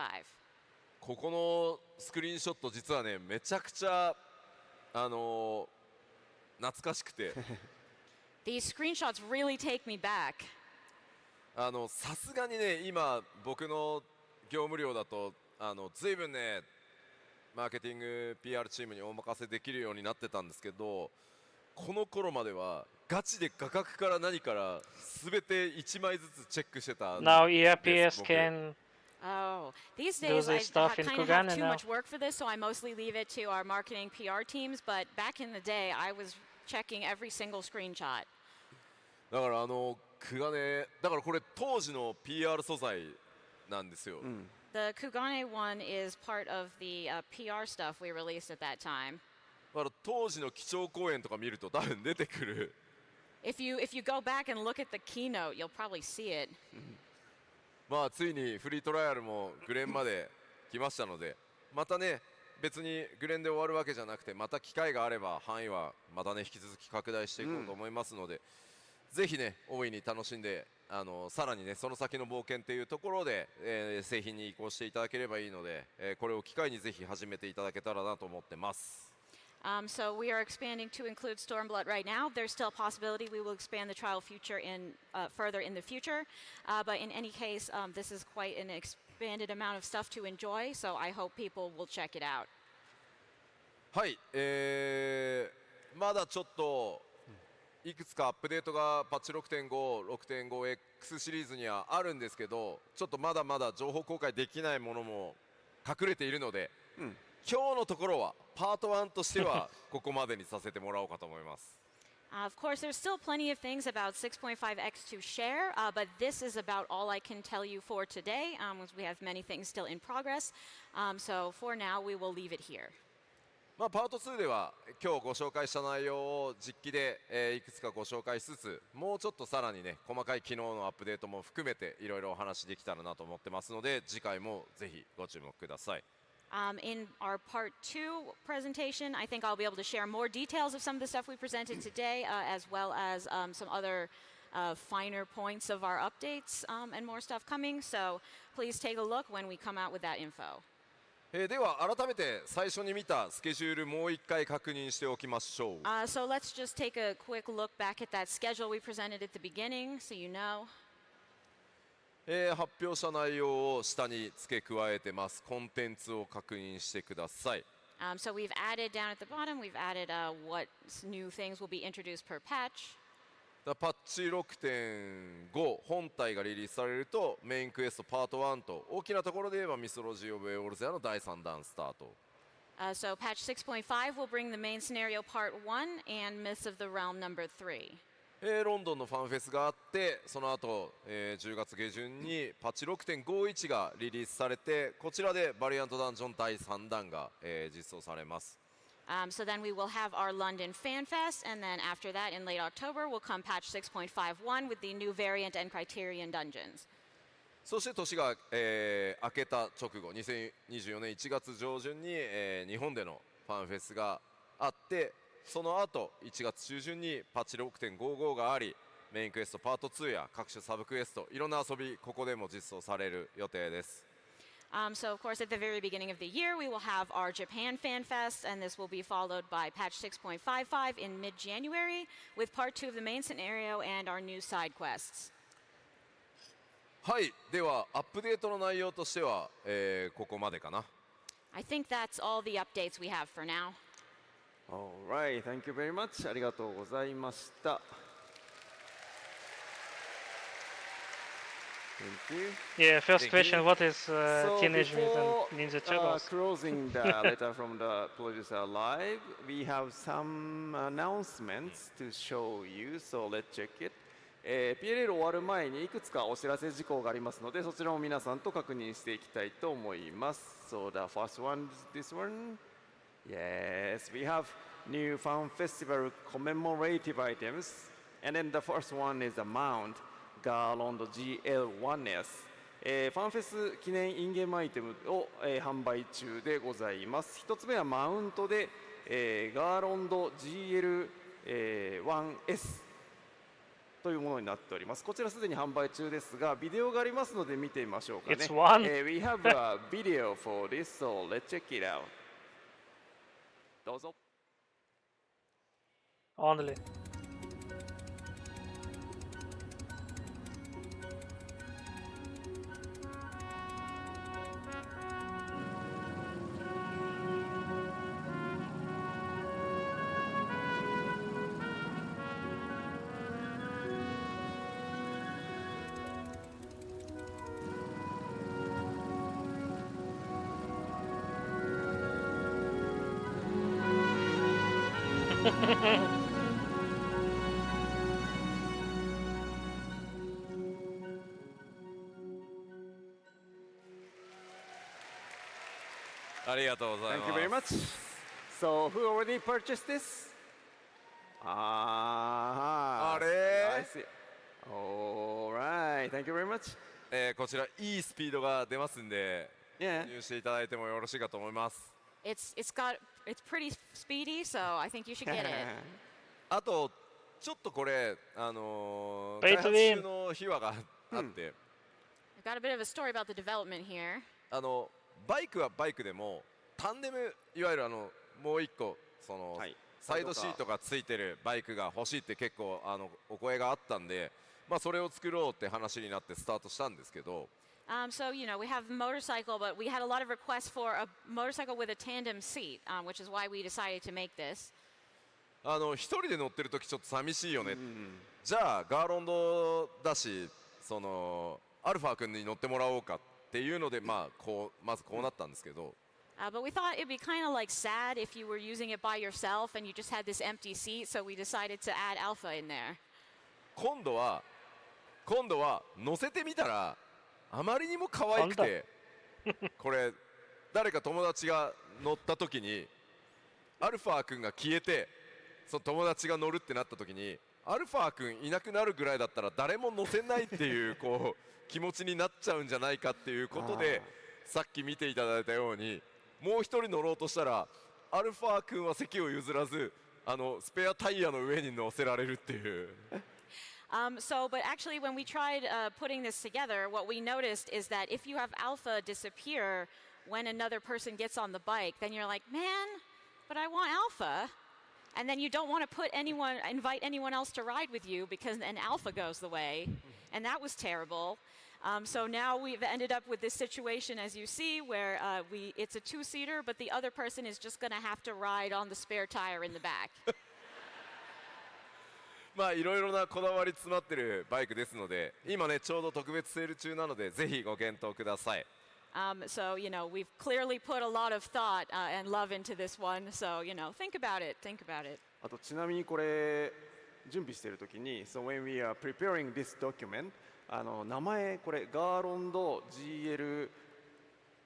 ここのスクリーンショット実はねめちゃくちゃ懐かしくて。These screenshots really take me back. さすがにね今僕の業務量だと随分ねマーケティング PR チームにお任せできるようになってたんですけど、この頃まではガチで画角から何から全て1枚ずつチェックしてたんです。 now ERPS can Oh, these do days I this stuff in kind of have Kugane too now. much work for this, so I mostly leave it to our marketing PR teams. But back in the day, I was checking every single screenshot. だからクガネだからこれ当時の PR 素材なんですよ。The Kugane one is part of the PR stuff we released at that time. だから当時の基調講演とか見ると多分出てくる。If you go back and look at the keynote, you'll probably see it. まあついにフリートライアルもグレンまで来ましたので、またね別にグレンで終わるわけじゃなくて、また機会があれば範囲はまたね引き続き拡大していこうと思いますので、ぜひね大いに楽しんでさらにねその先の冒険っていうところで、製品に移行していただければいいので、これを機会にぜひ始めていただけたらなと思ってます。So we are expanding to include Stormblood right now. There's still a possibility we will expand the trial future further in the future. But in any case, this is quite an expanded amount of stuff to enjoy. So I hope people will check it out. はい、まだちょっといくつかアップデートがパッチ 6.5、6.5X シリーズにはあるんですけど、ちょっとまだまだ情報公開できないものも隠れているので、今日のところはパート1としてはここまでにさせてもらおうかと思います。Of course, there's still plenty of things about 6.5x to share, but this is about all I can tell you for today, as we have many things still in progress. So for now, we will leave it here. まあパート2では今日ご紹介した内容を実機で、いくつかご紹介しつつ、もうちょっとさらにね細かい機能のアップデートも含めていろいろお話できたらなと思ってますので、次回もぜひご注目ください。In our part 2 presentation, I think I'll be able to share more details of some of the stuff we presented today, as well as some other finer points of our updates and more stuff coming. So please take a look when we come out with that info. では改めて最初に見たスケジュールもう一回確認しておきましょう。So let's just take a quick look back at that schedule we presented at the beginning, so you know. 発表した内容を下に付け加えてます。コンテンツを確認してください。So we've added down at the bottom, we've added what new things will be introduced per patch. パッチ 6.5 本体がリリースされるとメインクエストパート1と大きなところで言えばミスロジー・オブ・エオルゼアの第3弾スタート。So patch 6.5 will bring the main scenario part 1 and Myths of the Realm number 3. ロンドンのファンフェスがあって、その後、10月下旬にパッチ 6.51 がリリースされて、こちらでバリアントダンジョン第3弾が、実装されます。So then we will have our London FanFest, and then after that, in late October, will come patch 6.51 with the new variant and criterion dungeons. そして年が、明けた直後、2024年1月上旬に、日本でのファンフェスがあって、その後1月中旬にパッチ 6.55 があり、メインクエストパート2や各種サブクエスト、いろんな遊びここでも実装される予定です。So of course at the very beginning of the year we will have our Japan Fan Fest, and this will be followed by patch 6.55 in mid-January with part 2 of the main scenario and our new side quests. はい、ではアップデートの内容としては、ここまでかな。I think that's all the updates we have for now. Alright, thank you very much. ありがとうございました。Thank you. Yeah, first Thank question, you. what is So Teenage before, Mutant Ninja Turtles? closing the letter from the producer live, we have some announcements to show you, so let's check it. PLL 終わる前にいくつかお知らせ事項がありますので、そちらも皆さんと確認していきたいと思います。So the first one is this one. Yes, we have new Fan Festival commemorative items, and then the first one is a mount, Garland GL1S. ファンフェス記念インゲームアイテムを、販売中でございます。一つ目はマウントで、ガーロンド GL1S というものになっております。こちらすでに販売中ですが、ビデオがありますので見てみましょうかね。It's one. We have a video for this, so let's check it out. どうぞ。Only. Hehehe ありがとうございます。 Thank you very much. So who already purchased this? あれ I see. Alright, thank you very much. こちらいいスピードが出ますんで、 Yeah. 入していただいてもよろしいかと思います。It's pretty speedy, so I think you should get it. あとちょっとこれPay 開 to 発 win 中の秘話があって、 I've got a bit of a story about the development here. バイクはバイクでもタンデム、いわゆるもう一個その、はい、サイドシートがついてるバイクが欲しいって結構お声があったんで、まあ、それを作ろうって話になってスタートしたんですけど、So, we have a motorcycle, but we had a lot of requests for a motorcycle with a tandem seat, which is why we decided to make this. 一人で乗ってる時ちょっと寂しいよね、じゃあガーロンドだしそのアルファ君に乗ってもらおうかっていうのでまずこうなったんですけど、But we thought it'd be kind of like sad if you were using it by yourself and you just had this empty seat, so we decided to add Alpha in there. 今度は乗せてみたらあまりにも可愛くてこれ誰か友達が乗った時にアルファ君が消えてその友達が乗るってなった時にアルファ君いなくなるぐらいだったら誰も乗せないっていうこう気持ちになっちゃうんじゃないかっていうことでさっき見ていただいたようにもう一人乗ろうとしたらアルファ君は席を譲らずスペアタイヤの上に乗せられるっていう。But actually, when we tried putting this together, what we noticed is that if you have Alpha disappear when another person gets on the bike, then you're like, man, but I want Alpha. And then you don't want to invite anyone else to ride with you because then Alpha goes the way. And that was terrible. So now we've ended up with this situation, as you see, where it's a two-seater, but the other person is just going to have to ride on the spare tire in the back. まあいろいろなこだわり詰まってるバイクですので、今ねちょうど特別セール中なのでぜひご検討ください。So, we've clearly put a lot of thought and love into this one. So, think about it. Think about it. あとちなみにこれ準備しているときに So when we are preparing this document 名前これガーロンド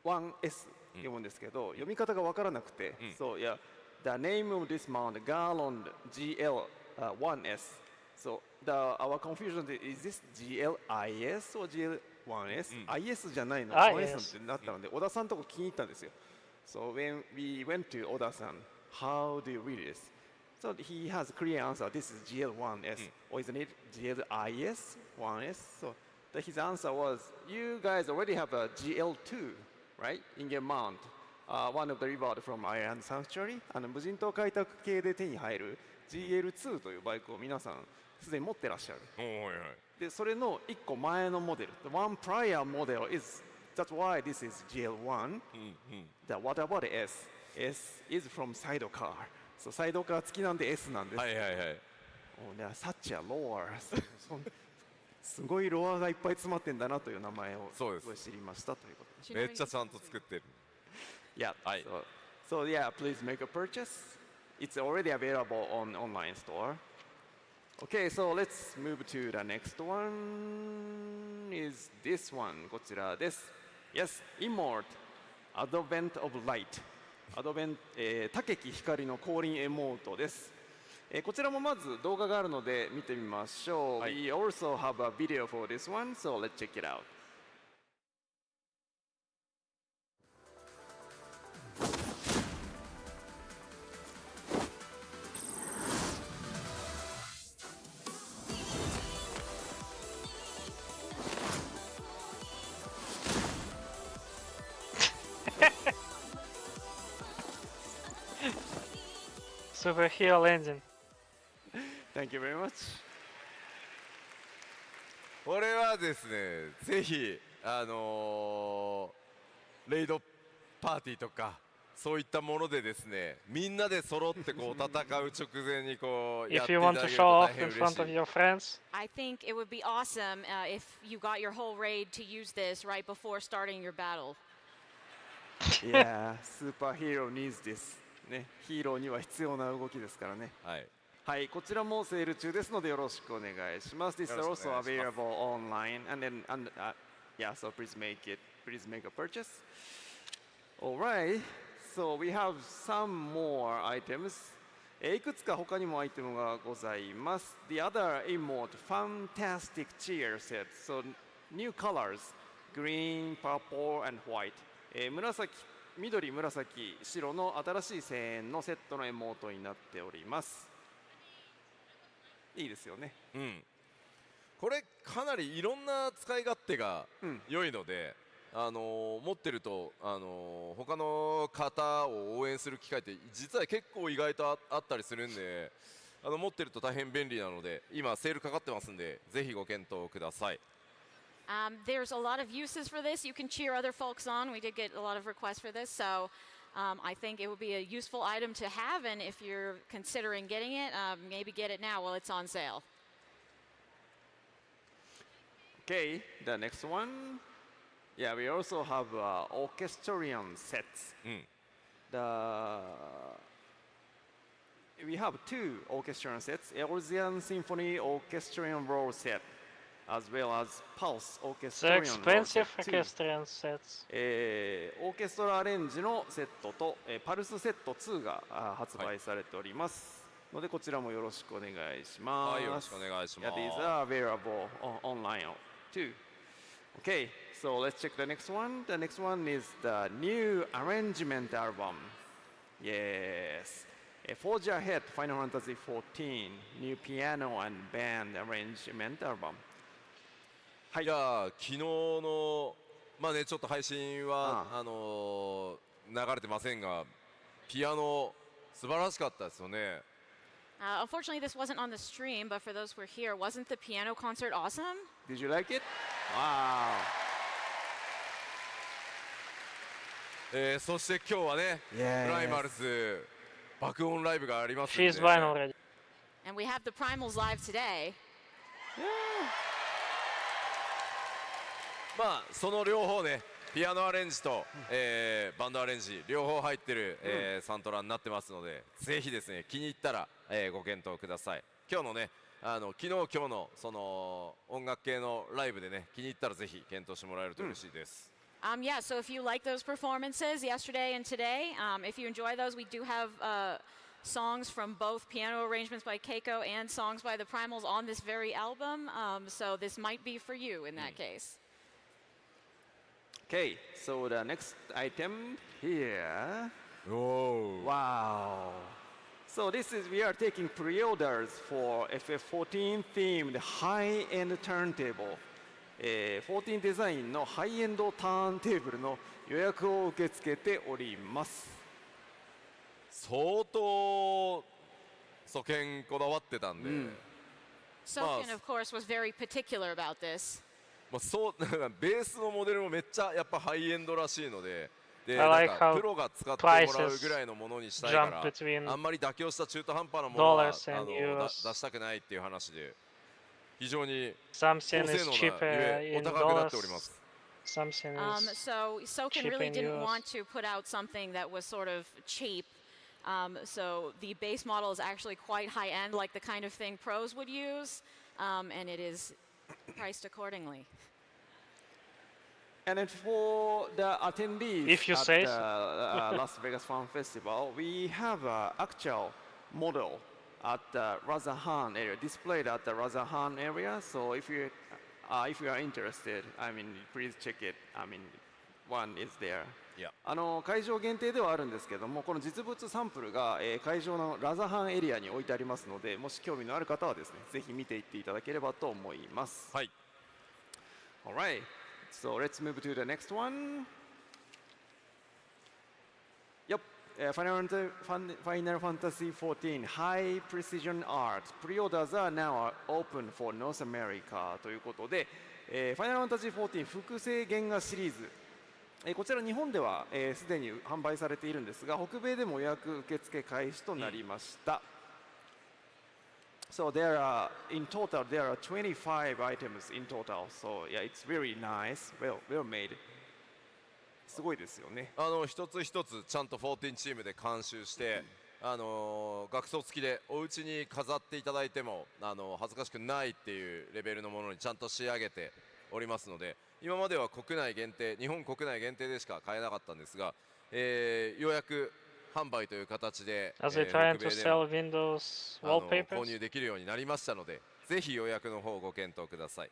GL1S 読むんですけど、読み方がわからなくて、So yeah, the name of this mount Garland GL1S. So our confusion is this GLIS or GL1S?IS じゃないの 1S ってなったので、小田さんのとこ気に入ったんですよ。So when we went to 小田さん How do you read this? So he has a clear answer. This is GL1S. Or isn't it GLIS? 1S? So his answer was, you guys already have a GL2, right? In your mount. One of the reward from Iron Sanctuary. 無人島開拓系で手に入る GL2 というバイクを皆さんすでに持ってらっしゃる。で、それの1個前のモデル。The one prior model is, that's why this is GL1. What about S? S is from sidecar. So サイドカー付きなんで S なんです。はいはいはい。such a lower. すごいロアがいっぱい詰まってんだなという名前をすごい知りましたということです。めっちゃちゃんと作ってる。Yeah. So yeah, please make a purchase. It's already available on online store. Okay, so let's move to the next one. Is this one? こちらです。Yes, Immort, Advent of Light. Advent、竹木光の降臨エモートです。こちらもまず動画があるので見てみましょう。We also have a video for this one, so let's check it out. Superhero engine. Thank you very much. これはですね、ぜひレイドパーティーとかそういったものでですね、みんなで揃ってこう戦う直前にこうやっていただけると大変嬉しい。I think it would be awesome if you got your whole raid to use this right before starting your battle. Yeah, superhero needs this. ね、ヒーローには必要な動きですからね。はい。はい、こちらもセール中ですのでよろしくお願いします。This is also available online, and then yeah, so please make a purchase. Alright, so we have some more items. いくつか他にもアイテムがございます。The other emote, fantastic cheer set. So new colors, green, purple, and white. 緑、紫、白の新しい声援のセットのエモートになっております。いいですよね。うん。これかなりいろんな使い勝手が良いので、持ってると他の方を応援する機会って実は結構意外とあったりするんで、持ってると大変便利なので、今セールかかってますんで、ぜひご検討ください。There's a lot of uses for this. You can cheer other folks on. We did get a lot of requests for this, so I think it would be a useful item to have, and if you're considering getting it, maybe get it now while it's on sale. Okay, the next one. Yeah, we also have orchestrion sets. We have two orchestrion sets, Elsian Symphony Orchestrion Roll Set, as well as Pulse The Orchestrion Roll expensive Set 2。 equestrian sets. オーケストラアレンジのセットと、パルスセット2が発売されておりますので、こちらもよろしくお願いします。はい、よろしくお願いします。Yeah, these are available online too. Okay, so let's check the next one. The next one is the new arrangement album. Yes. Forge Ahead Final Fantasy XIV new piano and band arrangement album. はい、じゃあ昨日のまあねちょっと配信は流れてませんが、ピアノ素晴らしかったですよね。Unfortunately, this wasn't on the stream, but for those who were here, wasn't the piano concert awesome? Did you like it? Wow. そして今日はね、プライマルズ爆音ライブがありますんで、 She's fine already. And we have the Primals live today. まあその両方ね、ピアノアレンジと、バンドアレンジ両方入ってる、サントラになってますので、ぜひですね気に入ったら、ご検討ください。今日のね昨日今日のその音楽系のライブでね気に入ったらぜひ検討してもらえると嬉しいです。Yeah, so if you like those performances yesterday and today, if you enjoy those, we do have songs from both piano arrangements by Keiko and songs by the Primals on this very album. So this might be for you in that case. Okay, so the next item here. Oh. Wow. So this is, we are taking pre-orders for FF14 themed high-end turntable. 14デザインのハイエンドターンテーブルの予約を受け付けております。相当素見こだわってたんで、Soken, of course, was very particular about this. そうベースのモデルもめっちゃやっぱハイエンドらしいので、で I なん like か how プロが使ってもらうぐらいのものにしたいから jump between あんまり妥協した中途半端なものは dollars and 出 euros. したくないっていう話で、非常に Something 高性 is 能 cheaper なゆえお in 高くなって dollars. おります。 Something is So Soken cheap really in didn't euros. want to put out something that was sort of cheap. So the base model is actually quite high end, like the kind of thing pros would use, and it is priced accordingly. And then for the attendees If you at say the so. Las Vegas Fan Festival, we have an actual model at the Razahan area, displayed at the Razahan area. So if you are interested, I mean, please check it. I mean, one is there. Yeah. 会場限定ではあるんですけども、この実物サンプルが、会場のラザハンエリアに置いてありますので、もし興味のある方はですね、ぜひ見ていっていただければと思います。はい。Alright, so let's move to the next one. Yep, Final Fantasy XIV High Precision Art Pre-orders are now open for North America ということで、Final Fantasy XIV 複製原画シリーズ、こちら日本ではすでに販売されているんですが、北米でも予約受付開始となりました。So there are, in total, there are 25 items in total. So yeah, it's very nice, well made. すごいですよね。一つ一つちゃんと14チームで監修して、額装付きでお家に飾っていただいても恥ずかしくないっていうレベルのものにちゃんと仕上げておりますので、今までは国内限定、日本国内限定でしか買えなかったんですが、予約販売という形で、As they trying to sell Windows 購 wallpapers. 入できるようになりましたので、ぜひ予約の方をご検討ください。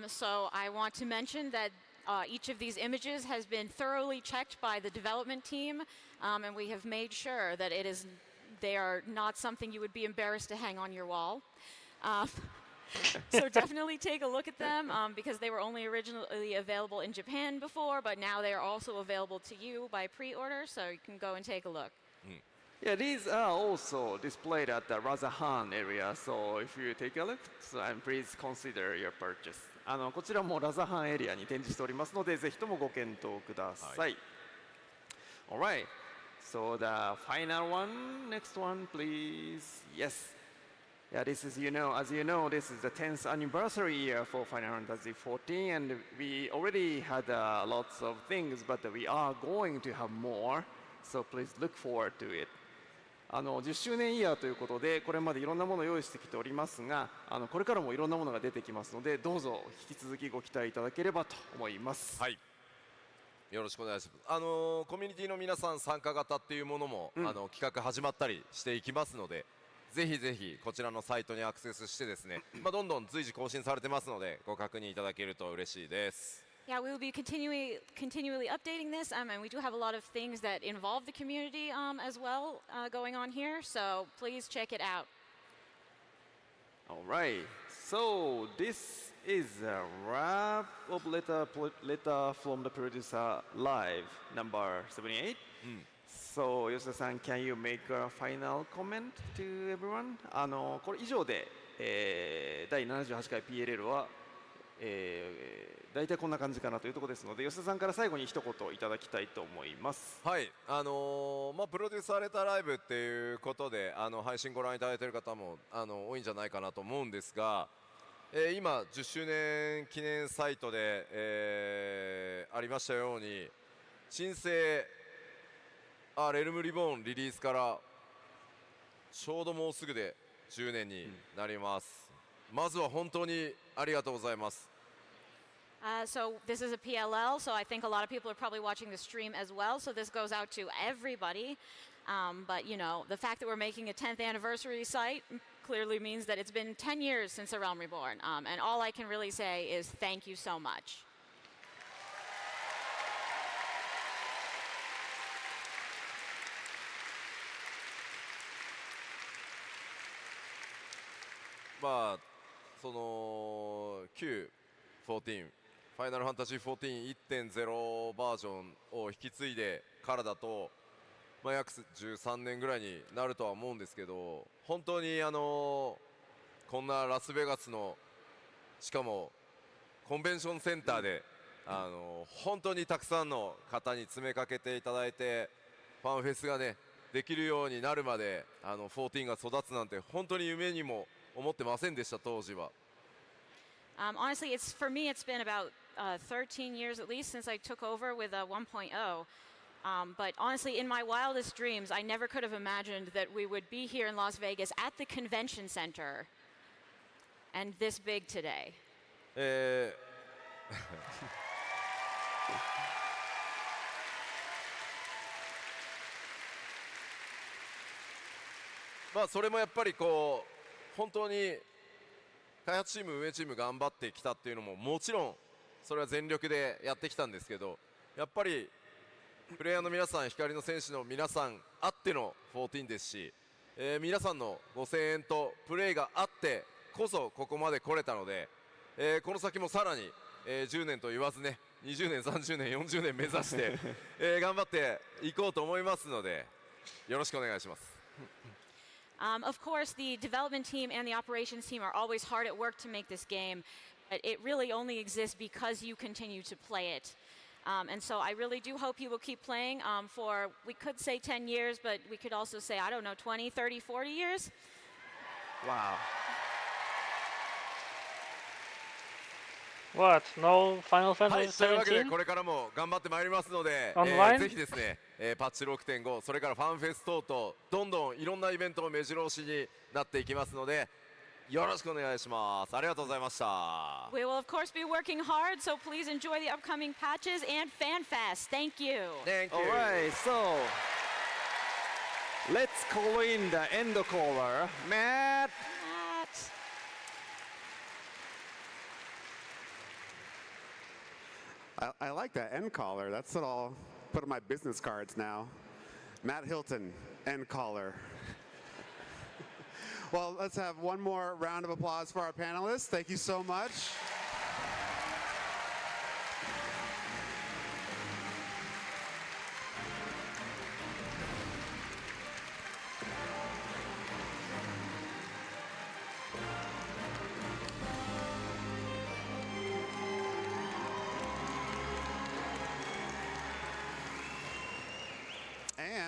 So I want to mention that each of these images has been thoroughly checked by the development team, and we have made sure that they are not something you would be embarrassed to hang on your wall. So definitely take a look at them because they were only originally available in Japan before, but now they are also available to you by pre-order, so you can go and take a look. Yeah, these are also displayed at the Razahan area, so if you take a look, and please consider your purchase. こちらもラザハンエリアに展示しておりますので、ぜひともご検討ください。Alright, so the final one, next one, please. Yes. Yeah, this is, as you know, this is the 10th anniversary year for Final Fantasy XIV, and we already had lots of things, but we are going to have more, so please look forward to it. 10周年イヤーということで、これまでいろんなものを用意してきておりますが、これからもいろんなものが出てきますので、どうぞ引き続きご期待いただければと思います。はい。よろしくお願いします。コミュニティの皆さん参加型っていうものも、企画始まったりしていきますので、ぜひぜひこちらのサイトにアクセスしてですね、どんどん随時更新されてますので、ご確認いただけると嬉しいです。Yeah, we will be continually updating this, and we do have a lot of things that involve the community as well going on here, so please check it out. All right, so this is a wrap of letter from the producer live number 78. So, Yoshida-san, can you make a final comment to everyone? これ以上で、第78回 PLL は大体こんな感じかなというところですので、吉田さんから最後に一言いただきたいと思います。はい、プロデュースされたライブっていうことで配信ご覧いただいている方も多いんじゃないかなと思うんですが、今10周年記念サイトで、ありましたように新生レルムリボーンリリースからちょうどもうすぐで10年になります。まずは本当にありがとうございます。So this is a PLL, so I think a lot of people are probably watching the stream as well, so this goes out to everybody. But the fact that we're making a 10th anniversary site clearly means that it's been 10 years since The Realm Reborn. And all I can really say is thank you so much. But その旧14ファイナルファンタジー 14.1.0 バージョンを引き継いでからだと、約13年ぐらいになるとは思うんですけど、本当にこんなラスベガスのしかもコンベンションセンターで本当にたくさんの方に詰めかけていただいて、ファンフェスがねできるようになるまで14が育つなんて本当に夢にも思ってませんでした、当時は。Honestly, for me, it's been about 13 years at least since I took over with 1.0. But honestly, in my wildest dreams, I never could have imagined that we would be here in Las Vegas at the convention center and this big today. それもやっぱり本当に開発チーム運営チーム頑張ってきたっていうのももちろんそれは全力でやってきたんですけど、やっぱりプレイヤーの皆さん、光の選手の皆さんあっての14ですし、皆さんのご声援とプレーがあってこそここまで来れたので、この先もさらに、10年と言わずね、20年30年40年目指して、頑張っていこうと思いますので、よろしくお願いします。Of course, the development team and the operations team are always hard at work to make this game, but it really only exists because you continue to play it. And so I really do hope you will keep playing for, we could say 10 years, but we could also say, I don't know, 20, 30, 40 years? Wow. What? No Final はい、 Fantasy というわけで 17? これからも頑張ってまいりますので、Online? ぜひですね、パッチ 6.5 それからファンフェス等々どんどんいろんなイベントも目白押しになっていきますので、よろしくお願いします。ありがとうございました。 We will of course be working hard, so please enjoy the upcoming patches and FanFest. Thank you. Thank you. Alright, so let's call in the end caller, Matt. I like that end caller. That's what I'll put on my business cards now. Matt Hilton, end caller. Well, let's have one more round of applause for our panelists. Thank you so much.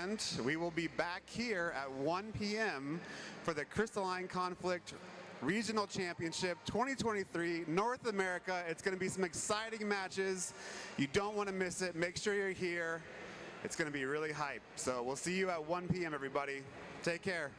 And we will be back here at 1 p.m. for the Crystalline Conflict Regional Championship 2023 North America. It's going to be some exciting matches. You don't want to miss it. Make sure you're here. It's going to be really hype. So we'll see you at 1 p.m. everybody. Take care.